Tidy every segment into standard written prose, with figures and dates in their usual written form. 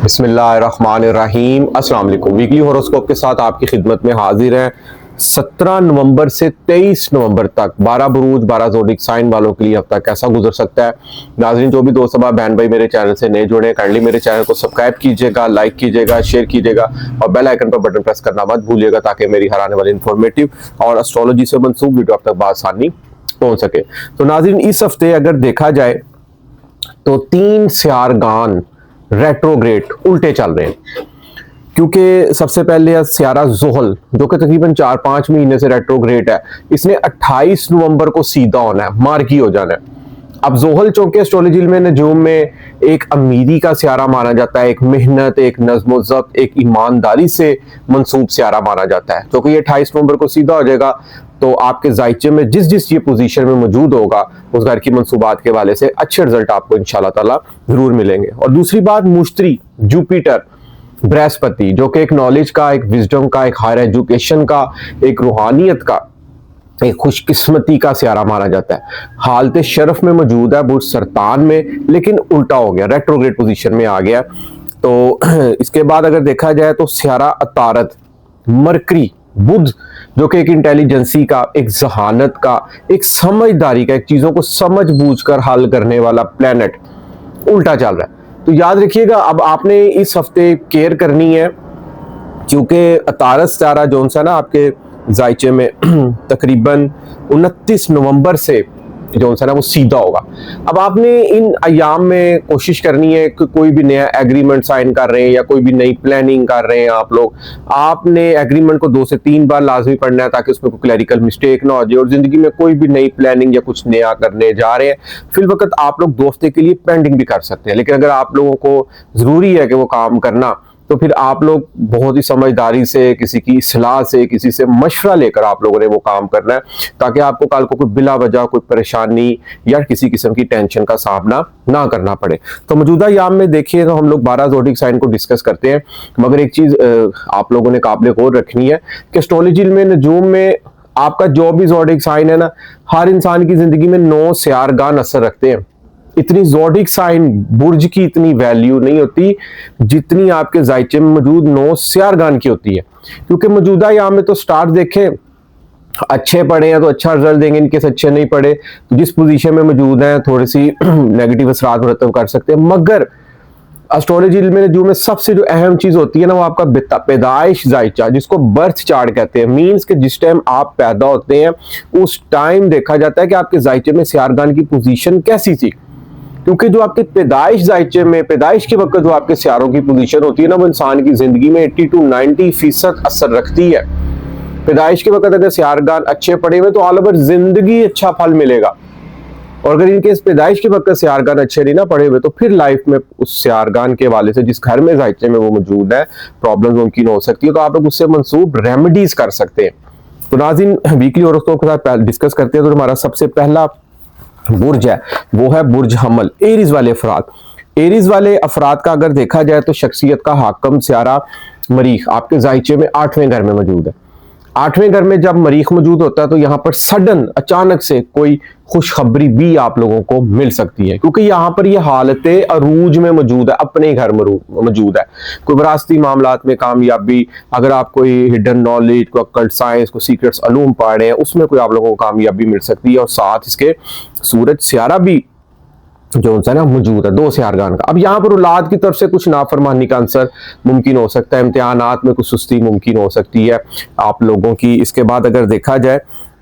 बिस्मिल्लाहिर्रहमानिर्रहीम। अस्सलाम वालेकुम। वीकली होरोस्कोप के साथ आपकी खिदमत में हाजिर हैं। 17 नवंबर से 23 नवंबर तक 12 बुरूज 12 ज़ोडिक साइन वालों के लिए हफ्ता कैसा गुजर सकता है। नाज़रीन, जो भी दोस्त बहन भाई मेरे चैनल से नए जुड़े हैं, काइंडली मेरे चैनल को सब्सक्राइब कीजिएगा, लाइक कीजिएगा, शेयर कीजिएगा और बेल आइकन पर बटन प्रेस करना मत भूलिएगा ताकि मेरी हर आने वाली इंफॉर्मेटिव और एस्ट्रोलॉजी से मंसूब वीडियो आप तक बआसानी पहुंच सके। तो नाज़रीन, इस हफ्ते अगर देखा जाए तो 3 स्यारगान रेट्रोग्रेड उल्टे चल रहे हैं। क्योंकि सबसे पहले स्यारा ज़ोहल जो कि तकरीबन 4-5 महीने से रेट्रोग्रेड है, इसने 28 नवंबर को सीधा होना है, मार्की हो जाना है। अब ज़ोहल चूंकि एस्ट्रोलॉजी में नजूम में एक अमीरी का स्यारा माना जाता है, एक मेहनत, एक नज़्म ज़ब्त, एक ईमानदारी से मंसूब स्यारा माना जाता है। क्योंकि ये 28 नवंबर को सीधा हो जाएगा तो आपके जायचे में जिस जिस ये पोजीशन में मौजूद होगा उस घर की मंसूबात के वाले से अच्छे रिजल्ट आपको इंशाल्लाह ताला जरूर मिलेंगे। और दूसरी बात, मुश्तरी, जुपिटर, बृहस्पति जो कि एक नॉलेज का, एक विजडम का, एक हायर एजुकेशन का, एक रूहानियत का, एक खुशकिस्मती का स्यारा माना जाता है। हालत शरफ में मौजूद है बुर्ज सरतान में, लेकिन उल्टा हो गया, रेट्रोग्रेड पोजीशन में आ गया। तो इसके बाद अगर देखा जाए तो स्यारा अतारत, मरकरी, बुध जो कि एक इंटेलिजेंसी का, एक जहानत का, एक समझदारी का, एक चीजों को समझ बूझ कर हल करने वाला प्लेनेट उल्टा चल रहा है। तो याद रखिएगा, अब आपने इस हफ्ते केयर करनी है क्योंकि अतारत सितारा जो सा ना आपके जायचे में तकरीबन 29 नवंबर से जो सा ना वो सीधा होगा। अब आपने इन अयाम में कोशिश करनी है कि कोई भी नया एग्रीमेंट साइन कर रहे हैं या कोई भी नई प्लानिंग कर रहे हैं आप लोग, आपने एग्रीमेंट को 2 से 3 बार लाजमी पढ़ना है ताकि उसमें कोई क्लैरिकल मिस्टेक ना हो जाए। और जिंदगी में कोई भी नई प्लानिंग या कुछ नया करने जा रहे हैं, फिल वक्त आप लोग 2 हफ्ते के लिए पेंडिंग भी कर सकते हैं। लेकिन अगर आप लोगों को जरूरी है कि वो काम करना, तो फिर आप लोग बहुत ही समझदारी से, किसी की सलाह से, किसी से मशवरा लेकर आप लोगों ने वो काम करना है ताकि आपको कल को कोई बिला वजह कोई परेशानी या किसी किस्म की टेंशन का सामना ना करना पड़े। तो मौजूदा याम में देखिए तो हम लोग 12 ज़ोडिक साइन को डिस्कस करते हैं, मगर एक चीज आप लोगों ने काबिल गौर रखनी है कि एस्ट्रोलॉजी में नजूम में आपका जो भी ज़ोडिक साइन है ना, हर इंसान की जिंदगी में 9 स्यारगान असर रखते हैं। इतनी ज़ोडिक साइन बुर्ज की इतनी वैल्यू नहीं होती जितनी आपके जायचे में मौजूद 9 स्यारगान की होती है। क्योंकि मौजूदा यहाँ में तो स्टार देखें, अच्छे पढ़े हैं तो अच्छा रिजल्ट देंगे, इनके अच्छे नहीं पढ़े तो जिस पोजीशन में मौजूद हैं थोड़ी सी नेगेटिव असरात मुरतब कर सकते हैं। मगर एस्ट्रोलॉजी में जो सबसे जो अहम चीज होती है ना, वो आपका पैदाइश जायचा, जिसको बर्थ चार्ट कहते हैं। मींस कि जिस टाइम आप पैदा होते हैं उस टाइम देखा जाता है कि आपके जायचे में स्यारगान की पोजीशन कैसी थी। क्योंकि जो आपके पैदाइश जायचे में, पैदाइश के वक्त जो आपके स्यारों की पोजीशन होती है ना, वो इंसान की जिंदगी में 80 to 90% असर रखती है। पैदाइश के वक्त अगर स्यारगान अच्छे पड़े हुए तो ऑल ओवर जिंदगी अच्छा फल मिलेगा, और अगर इनके पैदाइश के वक्त स्यारगान अच्छे नहीं ना पड़े हुए तो फिर लाइफ में उस स्यारगान के वाले से, जिस घर में जायचे में वो मौजूद है, प्रॉब्लम मुमकिन हो सकती है। तो आप लोग उससे मंसूब रेमेडीज कर सकते हैं। तो नाज़रीन, वीकली होरोस्कोप के साथ डिस्कस करते हैं। तो हमारा सबसे पहला बुर्ज है वो है बुर्ज हमल, एरीज वाले अफराद। एरीज वाले अफराद का अगर देखा जाए तो शख्सियत का हाकम स्यारा मरीख आपके जायचे में 8वें घर में मौजूद है। 8वें घर में जब मरीख मौजूद होता है तो यहाँ पर सडन अचानक से कोई खुशखबरी भी आप लोगों को मिल सकती है, क्योंकि यहाँ पर ये हालत अरूज में मौजूद है, अपने घर में मौजूद है। कोई विरासती मामलात में कामयाबी, अगर आप कोई हिडन नॉलेज, कोई अकल्ट साइंस, कोई सीक्रेट्स अलूम पढ़ रहे हैं, उसमें कोई आप लोगों को कामयाबी मिल सकती है। और साथ इसके सूरज स्यारा भी जो है ना मौजूद है, 2 स्यारगान का। अब यहाँ पर औलाद की तरफ से कुछ नाफरमानी का आंसर मुमकिन हो सकता है, इम्तिहानात में कुछ सुस्ती मुमकिन हो सकती है आप लोगों की। इसके बाद अगर देखा जाए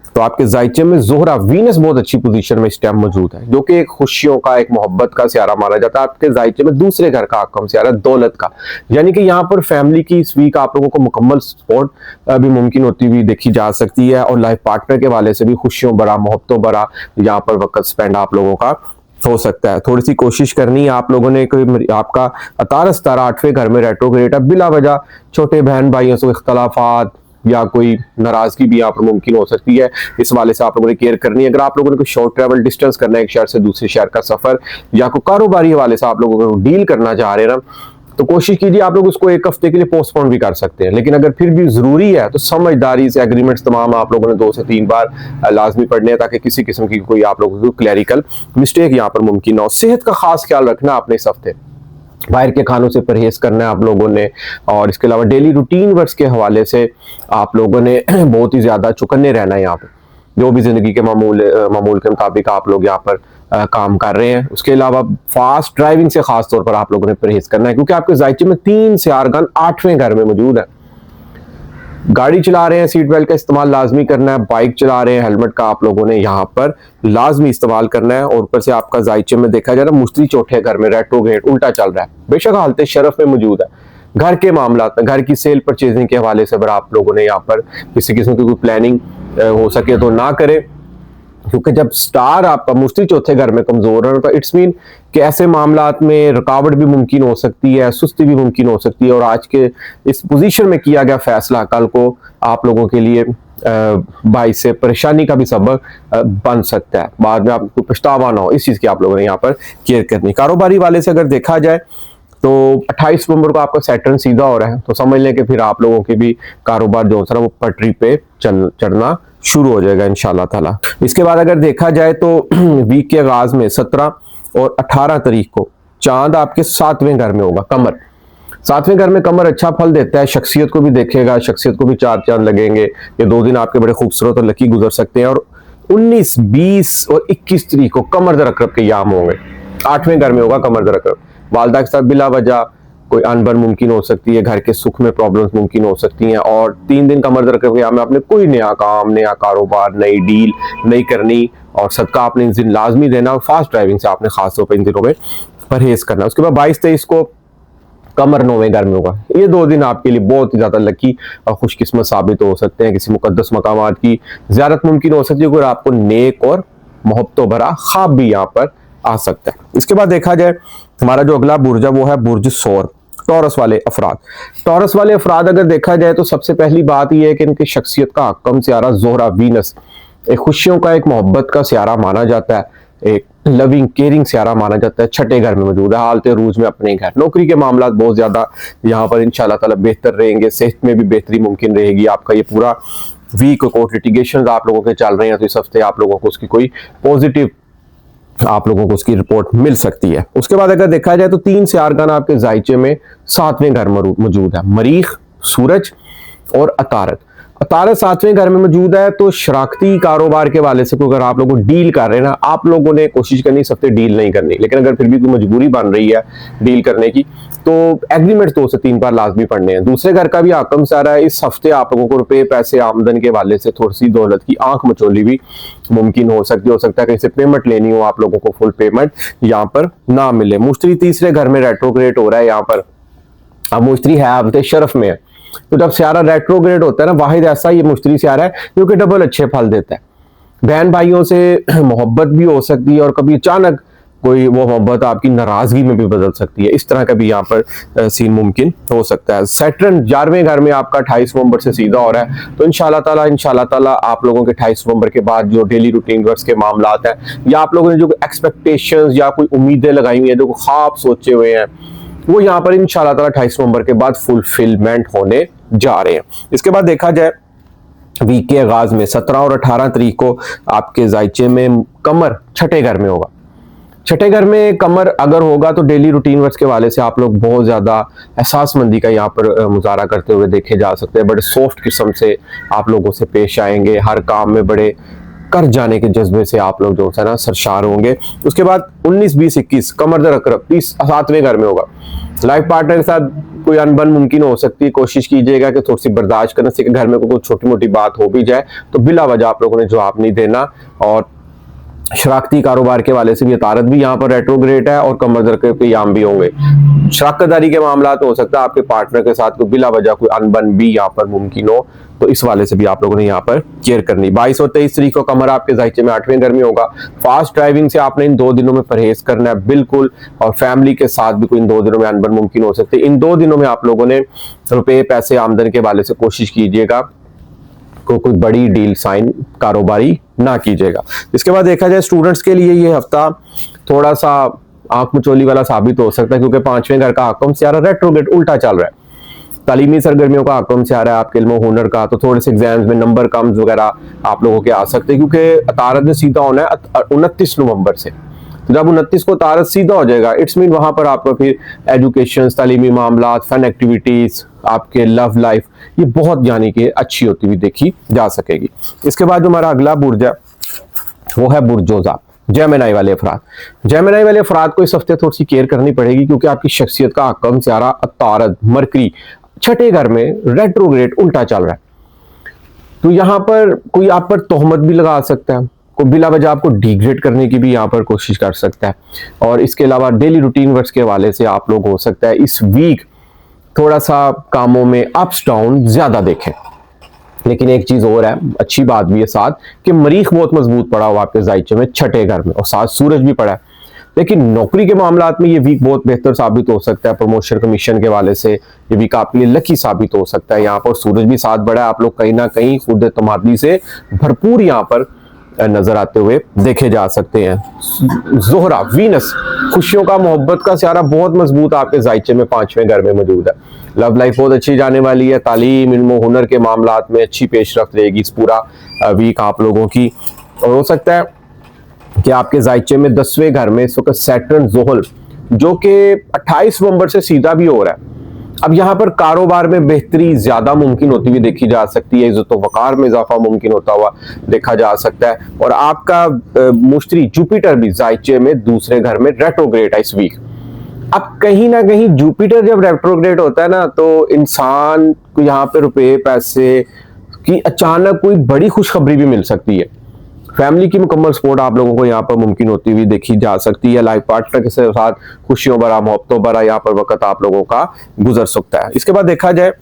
तो आपके जायचे में ज़ोहरा, वीनस बहुत अच्छी पोजीशन में इस टाइम मौजूद है, जो कि एक खुशियों का, एक मोहब्बत का स्यारा माना जाता है। आपके जायचे में दूसरे घर का आकम स्यारा दौलत का, यानी कि यहाँ पर फैमिली की इस वीक आप लोगों को मुकम्मल सपोर्ट भी मुमकिन होती हुई देखी जा सकती है। और लाइफ पार्टनर के वाले से भी खुशियों भरा, मोहब्बतों भरा यहाँ पर वक्त स्पेंड आप लोगों का हो सकता है। थोड़ी सी कोशिश करनी है आप लोगों ने, कोई आपका अतारत सितारा 8वें घर में रेट्रोग्रेड है, बिला वजह छोटे बहन भाइयों से इख्तलाफात या कोई नाराजगी भी यहाँ पर मुमकिन हो सकती है। इस वाले से आप लोगों ने केयर करनी है। अगर आप लोगों ने कोई शॉर्ट ट्रैवल डिस्टेंस करना है, एक शहर से दूसरे शहर का सफर, या कोई कारोबारी हवाले से आप लोगों को डील करना चाह रहे हैं ना, तो कोशिश कीजिए आप लोग उसको 1 हफ्ते के लिए पोस्टपोन भी कर सकते हैं। लेकिन अगर फिर भी जरूरी है तो समझदारी से एग्रीमेंट्स तमाम आप लोगों ने 2 से 3 बार लाजमी पढ़ने हैं ताकि किसी किस्म की कोई आप लोगों को क्लैरिकल मिस्टेक यहाँ पर मुमकिन ना हो। सेहत का खास ख्याल रखना आपने इस हफ्ते। बाहर के खानों से परहेज करना है आप लोगों ने, और इसके अलावा डेली रूटीन वर्क्स के हवाले से आप लोगों ने बहुत ही ज़्यादा चौकन्ने रहना है यहाँ पर, जो भी ज़िंदगी के मामूल के मुताबिक आप लोग यहाँ पर काम कर रहे हैं। उसके अलावा फास्ट ड्राइविंग से खास तौर पर आप लोगों ने परहेज करना है, क्योंकि आपके जायचे में 3 सियारगान 8वें घर में मौजूद है। गाड़ी चला रहे हैं, सीट बेल्ट का इस्तेमाल लाजमी करना है। बाइक चला रहे हैं, हेलमेट का आप लोगों ने यहाँ पर लाजमी इस्तेमाल करना है। और ऊपर से आपका जायचे में देखा जाए ना, मुश्तरी चौथे घर में रेट्रोग्रेड उल्टा चल रहा है, बेशक हालत शरफ में मौजूद है। घर के मामला में, घर की सेल परचेजिंग के हवाले से अगर आप लोगों ने यहाँ पर किसी किस्म की कोई प्लानिंग हो सके तो ना करें, क्योंकि जब स्टार आपका मुश्तरी चौथे घर में कमजोर है तो इट्स मीन कि ऐसे मामलात में रुकावट भी मुमकिन हो सकती है, सुस्ती भी मुमकिन हो सकती है। और आज के इस पोजीशन में किया गया फैसला कल को आप लोगों के लिए बाइस से परेशानी का भी सबब बन सकता है, बाद में आपको पछतावा ना हो। इस चीज़ की आप लोगों ने यहाँ पर केयर करनी। कारोबारी वाले से अगर देखा जाए तो 28 नवंबर को आपका सैटर्न सीधा हो रहा है, तो समझ लें कि फिर आप लोगों के भी कारोबार जो है वो पटरी पे चढ़ना शुरू हो जाएगा इंशाल्लाह ताला। इसके बाद अगर देखा जाए तो वीक के आगाज में 17 और 18 तारीख को चांद आपके 7वें घर में होगा, कमर 7वें घर में कमर अच्छा फल देता है, शख्सियत को भी देखेगा, शख्सियत को भी 4 चांद लगेंगे। ये 2 दिन आपके बड़े खूबसूरत और लकी गुजर सकते हैं। और 19, 20 और 21 तारीख को कमर दर अकरब के याम होंगे, 8वें घर में होगा कमर दर अकरब। वालदा के साथ बिला वजह कोई अनबन मुमकिन हो सकती है, घर के सुख में प्रॉब्लम्स मुमकिन हो सकती हैं। और 3 दिन कमर दर अकरब के याम में आपने कोई नया काम, नया कारोबार, नई डील नहीं करनी, और सदका आपने इन दिन लाजमी देना। और फास्ट ड्राइविंग से आपने खासतौर पर इन दिनों में परहेज करना। उसके बाद 22-23 को कमर 9वें घर में होगा। ये 2 दिन आपके लिए बहुत ही ज्यादा लकी और खुशकिस्मत साबित हो सकते हैं। किसी मुकद्दस मकामात की ज़ियारत मुमकिन हो सकती है, और आपको नेक और मोहब्बतों भरा ख्वाब भी यहाँ पर आ सकता है। इसके बाद देखा जाए हमारा जो अगला बुर्ज है वो है बुर्ज सौर, टॉरस वाले अफराद। टॉरस वाले अफराद अगर देखा जाए तो सबसे पहली बात यह है कि इनकी शख्सियत का हक्म सियारा ज़ोहरा वीनस एक खुशियों का, एक मोहब्बत का सियारा माना जाता है, एक लविंग केयरिंग सियारा माना जाता है। 6ठे घर में मौजूद है, हालत रूज में अपने घर। नौकरी के मामला बहुत ज्यादा यहाँ पर इंशाल्लाह ताला बेहतर रहेंगे, सेहत में भी बेहतरी मुमकिन रहेगी। आपका ये पूरा वीक कोर्ट लिटिगेशन आप लोगों के चल रहे हैं, तो इस हफ्ते आप लोगों को उसकी कोई पॉजिटिव आप लोगों को उसकी रिपोर्ट मिल सकती है। उसके बाद अगर देखा जाए तो 3 सियारगान आपके जायचे में 7वें घर मौजूद है, मरीख, सूरज और अतारत। अतारत 7वें घर में मौजूद है, तो शराकती कारोबार के वाले से अगर आप लोग डील कर रहे हैं ना, आप लोगों ने कोशिश करनी इस हफ्ते डील नहीं करनी। लेकिन अगर फिर भी कोई मजबूरी बन रही है डील करने की, तो एग्रीमेंट 2 से 3 बार लाजमी पढ़ने हैं। दूसरे घर का भी आकम से आ रहा है, इस हफ्ते आप लोगों को रुपए पैसे आमदन के वाले से थोड़ी सी दौलत की आंख मचोली भी मुमकिन हो सकता है कि इसे पेमेंट लेनी हो, आप लोगों को फुल पेमेंट यहाँ पर ना मिले। मुश्तरी 3रे घर में रेट्रोग्रेड हो रहा है यहाँ पर। अब मुश्तरी है हालत शरफ में है, तो जब सियारा रेट्रोग्रेड होता है ना, वाहिद ऐसा ये मुश्तरी सियारा है जो कि डबल अच्छे फल देता है। बहन भाइयों से मोहब्बत भी हो सकती है, और कभी अचानक कोई वो मोहब्बत आपकी नाराजगी में भी बदल सकती है। इस तरह का भी यहाँ पर सीन मुमकिन हो सकता है। सैटर्न 11वें घर में आपका 28 नवंबर से सीधा हो रहा है, तो इंशाल्लाह ताला आप लोगों के 28 नवंबर के बाद जो डेली रूटीन वर्क्स के मामला है, या आप लोगों ने जो एक्सपेक्टेशंस या कोई उम्मीदें लगाई हुई हैं, जो ख्वाब सोचे हुए हैं, वो यहाँ पर इंशाल्लाह ताला 28 नवंबर के बाद फुलफिलमेंट होने जा रहे हैं। इसके बाद देखा जाए वीक के आगाज में 17 और 18 तारीख को आपके जायचे में कमर 6ठे घर में होगा। 6ठे घर में कमर अगर होगा तो डेली रूटीन वर्क्स के वाले से आप लोग बहुत ज्यादा एहसासमंदी का यहाँ पर मुजाहरा करते हुए देखे जा सकते हैं। बड़े सॉफ्ट किस्म से आप लोगों से पेश आएंगे, हर काम में बड़े कर जाने के जज्बे से आप लोग जो है ना सरशार होंगे। उसके बाद 19, 20, 21 कमर दर अकरब 7वें घर में होगा। लाइफ पार्टनर के साथ कोई अनबन मुमकिन हो सकती है, कोशिश कीजिएगा कि थोड़ी सी बर्दाश्त करने से, घर में कोई छोटी मोटी बात हो भी जाए तो बिला वजह आप लोगों ने जवाब नहीं देना। और शराकती कारोबार के वाले से भी अतारत भी यहाँ पर रेट्रोग्रेड है, और कमर दर के याम भी होंगे। शराकतदारी के मामला तो हो सकता है आपके पार्टनर के साथ कोई बिला वजह कोई अनबन भी यहाँ पर मुमकिन हो, तो इस वाले से भी आप लोगों ने यहाँ पर केयर करनी। 22 और 23 तारीख को कमर आपके जायचे में 8वें घर में होगा। फास्ट ड्राइविंग से आपने इन 2 दिनों में परहेज करना है बिल्कुल, और फैमिली के साथ भी कोई इन 2 दिनों में अनबन मुमकिन हो सकती है। इन 2 दिनों में आप लोगों ने रुपए पैसे आमदन के वाले से कोशिश कीजिएगा कोई बड़ी डील साइन कारोबारी ना कीजिएगा। इसके बाद देखा जाए स्टूडेंट्स के लिए ये हफ्ता थोड़ा सा आंख मचोली वाला साबित हो सकता है, क्योंकि 5वें घर का आकम से आ रहा है, रेट्रोग्रेड उल्टा चल रहा है। तालीमी सरगर्मियों का आकम से आ रहा है, आपके इल्म हुनर का, तो थोड़े से एग्जाम्स में नंबर कम वगैरह आप लोगों के आ सकते हैं, क्योंकि अतारत ने सीधा होना है 29 नवंबर से। जब 29 को तारत सीधा हो जाएगा, इट्स मीन वहां पर आपका फिर एजुकेशन, तालीमी मामला, फन एक्टिविटीज, आपके लव लाइफ, ये बहुत यानी कि अच्छी होती हुई देखी जा सकेगी। इसके बाद जो हमारा अगला बुर्ज है वो है बुर्जोजा, जेमिनी वाले अफराद। जेमिनी वाले अफराद को इस हफ्ते थोड़ी सी केयर करनी पड़ेगी, क्योंकि आपकी शख्सियत का हकम सियारा तारद मरकरी छठे घर में रेट्रोग्रेड उल्टा चल रहा है। तो यहाँ पर कोई आप पर तोहमत भी लगा सकता है, कोई बिला वजह आपको डिग्रेड करने की भी यहाँ पर कोशिश कर सकता है। और इसके अलावा डेली रूटीन वर्क्स के हवाले से आप लोग हो सकता है इस वीक थोड़ा सा कामों में अप्स डाउन ज्यादा देखें। लेकिन एक चीज और है, अच्छी बात भी है साथ, कि मरीख बहुत मजबूत पड़ा हुआ आपके जायचे में छठे घर में, और साथ सूरज भी पड़ा है। लेकिन नौकरी के मामलात में ये वीक बहुत बेहतर साबित हो सकता है। प्रमोशन कमीशन के वाले से ये वीक आपके लिए लकी साबित हो सकता है। यहाँ पर सूरज भी साथ बढ़ा है, आप लोग कहीं ना कहीं खुद तमादली से भरपूर यहाँ पर नजर आते हुए देखे जा सकते हैं। जोहरा वीनस खुशियों का, मोहब्बत का सियारा बहुत मजबूत आपके जायचे में पांचवें घर में मौजूद है। लव लाइफ बहुत अच्छी जाने वाली है। तालीम, इल्म, हुनर के मामलात में अच्छी पेशरफ्त रहेगी इस पूरा वीक आप लोगों की। और हो सकता है कि आपके जायचे में 10वें घर में इस वक्त सैटर्न जोहल, जो कि 28 नवंबर से सीधा भी हो रहा है। अब यहाँ पर कारोबार में बेहतरी ज्यादा मुमकिन होती हुई देखी जा सकती है, इज्जत वकार में इजाफा मुमकिन होता हुआ देखा जा सकता है। और आपका मुश्तरी जुपिटर भी जायचे में दूसरे घर में रेट्रोग्रेड है इस वीक। अब कहीं ना कहीं जुपिटर जब रेट्रोग्रेड होता है ना, तो इंसान को यहाँ पे रुपए पैसे की अचानक कोई बड़ी खुशखबरी भी मिल सकती है। फैमिली की मुकम्मल सपोर्ट आप लोगों को यहाँ पर मुमकिन होती हुई देखी जा सकती है। लाइफ पार्टनर के साथ खुशियों भरा, मोहब्बतों भरा यहाँ पर वक्त आप लोगों का गुजर सकता है। इसके बाद देखा जाए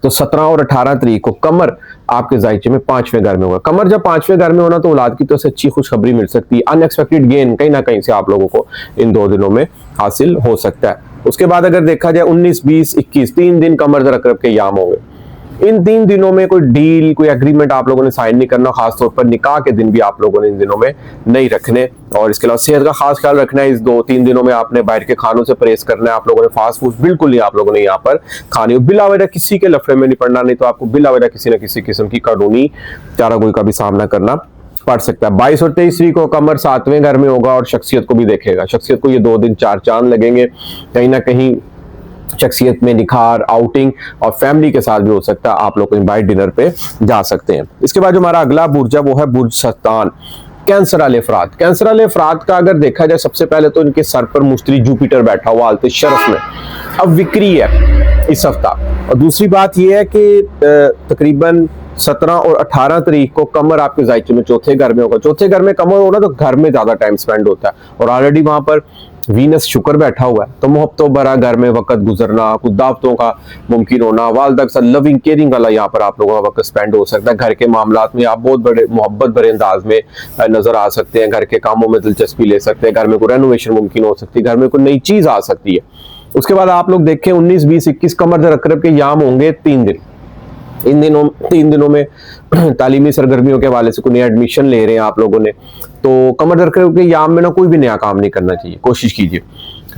तो 17 और 18 तारीख को कमर आपके जायचे में 5वें घर में होगा। कमर जब 5वें घर में होना तो औलाद की तरफ से अच्छी खुशखबरी मिल सकती है। अनएक्सपेक्टेड गेन कहीं ना कहीं से आप लोगों को इन 2 दिनों में हासिल हो सकता है। उसके बाद अगर देखा जाए 19, 20, 21 3 दिन कमर रकरब के याम होंगे। इन 3 दिनों में कोई डील, कोई एग्रीमेंट आप लोगों ने साइन नहीं करना। खासतौर पर निकाह के दिन भी आप लोगों ने इन दिनों में नहीं रखने। और इसके अलावा सेहत का खास ख्याल रखना है। इस 2-3 दिनों में आपने बाहर के खानों से परहेज करना है। आप लोगों ने फास्ट फूड बिल्कुल नहीं आप लोगों ने यहाँ पर खानी। बिला वजह किसी के लफड़े में नहीं पड़ना, नहीं तो आपको बिला वजह किसी न किसी किस्म की कानूनी चारागोई का भी सामना करना पड़ सकता है। 22 और 23 तारीख को कमर 7वें घर में होगा और शख्सियत को भी देखेगा। शख्सियत को ये 2 दिन 4 चांद लगेंगे। कहीं ना कहीं शख्सियत में निखार, आउटिंग और फैमिली के साथ भी हो सकता है। आप लोग इनवाइट डिनर पे जा सकते हैं। इसके बाद जो हमारा अगला बुर्ज है वो है बुर्ज सरतान, कैंसर वाले अफराद। कैंसर वाले अफराद का अगर देखा जाए, सबसे पहले तो इनके सर पर मुश्तरी जुपिटर बैठा हुआ हालत शरफ में, अब विक्री है इस हफ्ता। और दूसरी बात यह है कि तकरीबन 17 और 18 तारीख को कमर आपके जायचे में 4थे घर में होगा। 4थे घर में कमर होना तो घर में ज्यादा टाइम स्पेंड होता है, और ऑलरेडी वहां पर वीनस शुक्र बैठा हुआ है। तो मोहब्बतों भरा घर में वक्त गुजरना, कुछ दावतों का मुमकिन होना, वालदा के साथ लविंग केयरिंग वाला यहाँ पर आप लोगों का वक्त स्पेंड हो सकता है। घर के मामलात में आप बहुत बड़े मोहब्बत भरे अंदाज में नजर आ सकते हैं। घर के कामों में दिलचस्पी ले सकते हैं। घर में कोई रेनोवेशन मुमकिन हो सकती है। घर में कोई नई चीज आ सकती है। उसके बाद आप लोग देखें 19, 20, 21 कमर रकरब के याम होंगे 3 दिन। इन दिनों 3 दिनों में तालीमी सरगर्मियों के हवाले से कोई नया एडमिशन ले रहे हैं आप लोगों ने, तो कमर दरकर के याम में ना कोई भी नया काम नहीं करना चाहिए। कोशिश कीजिए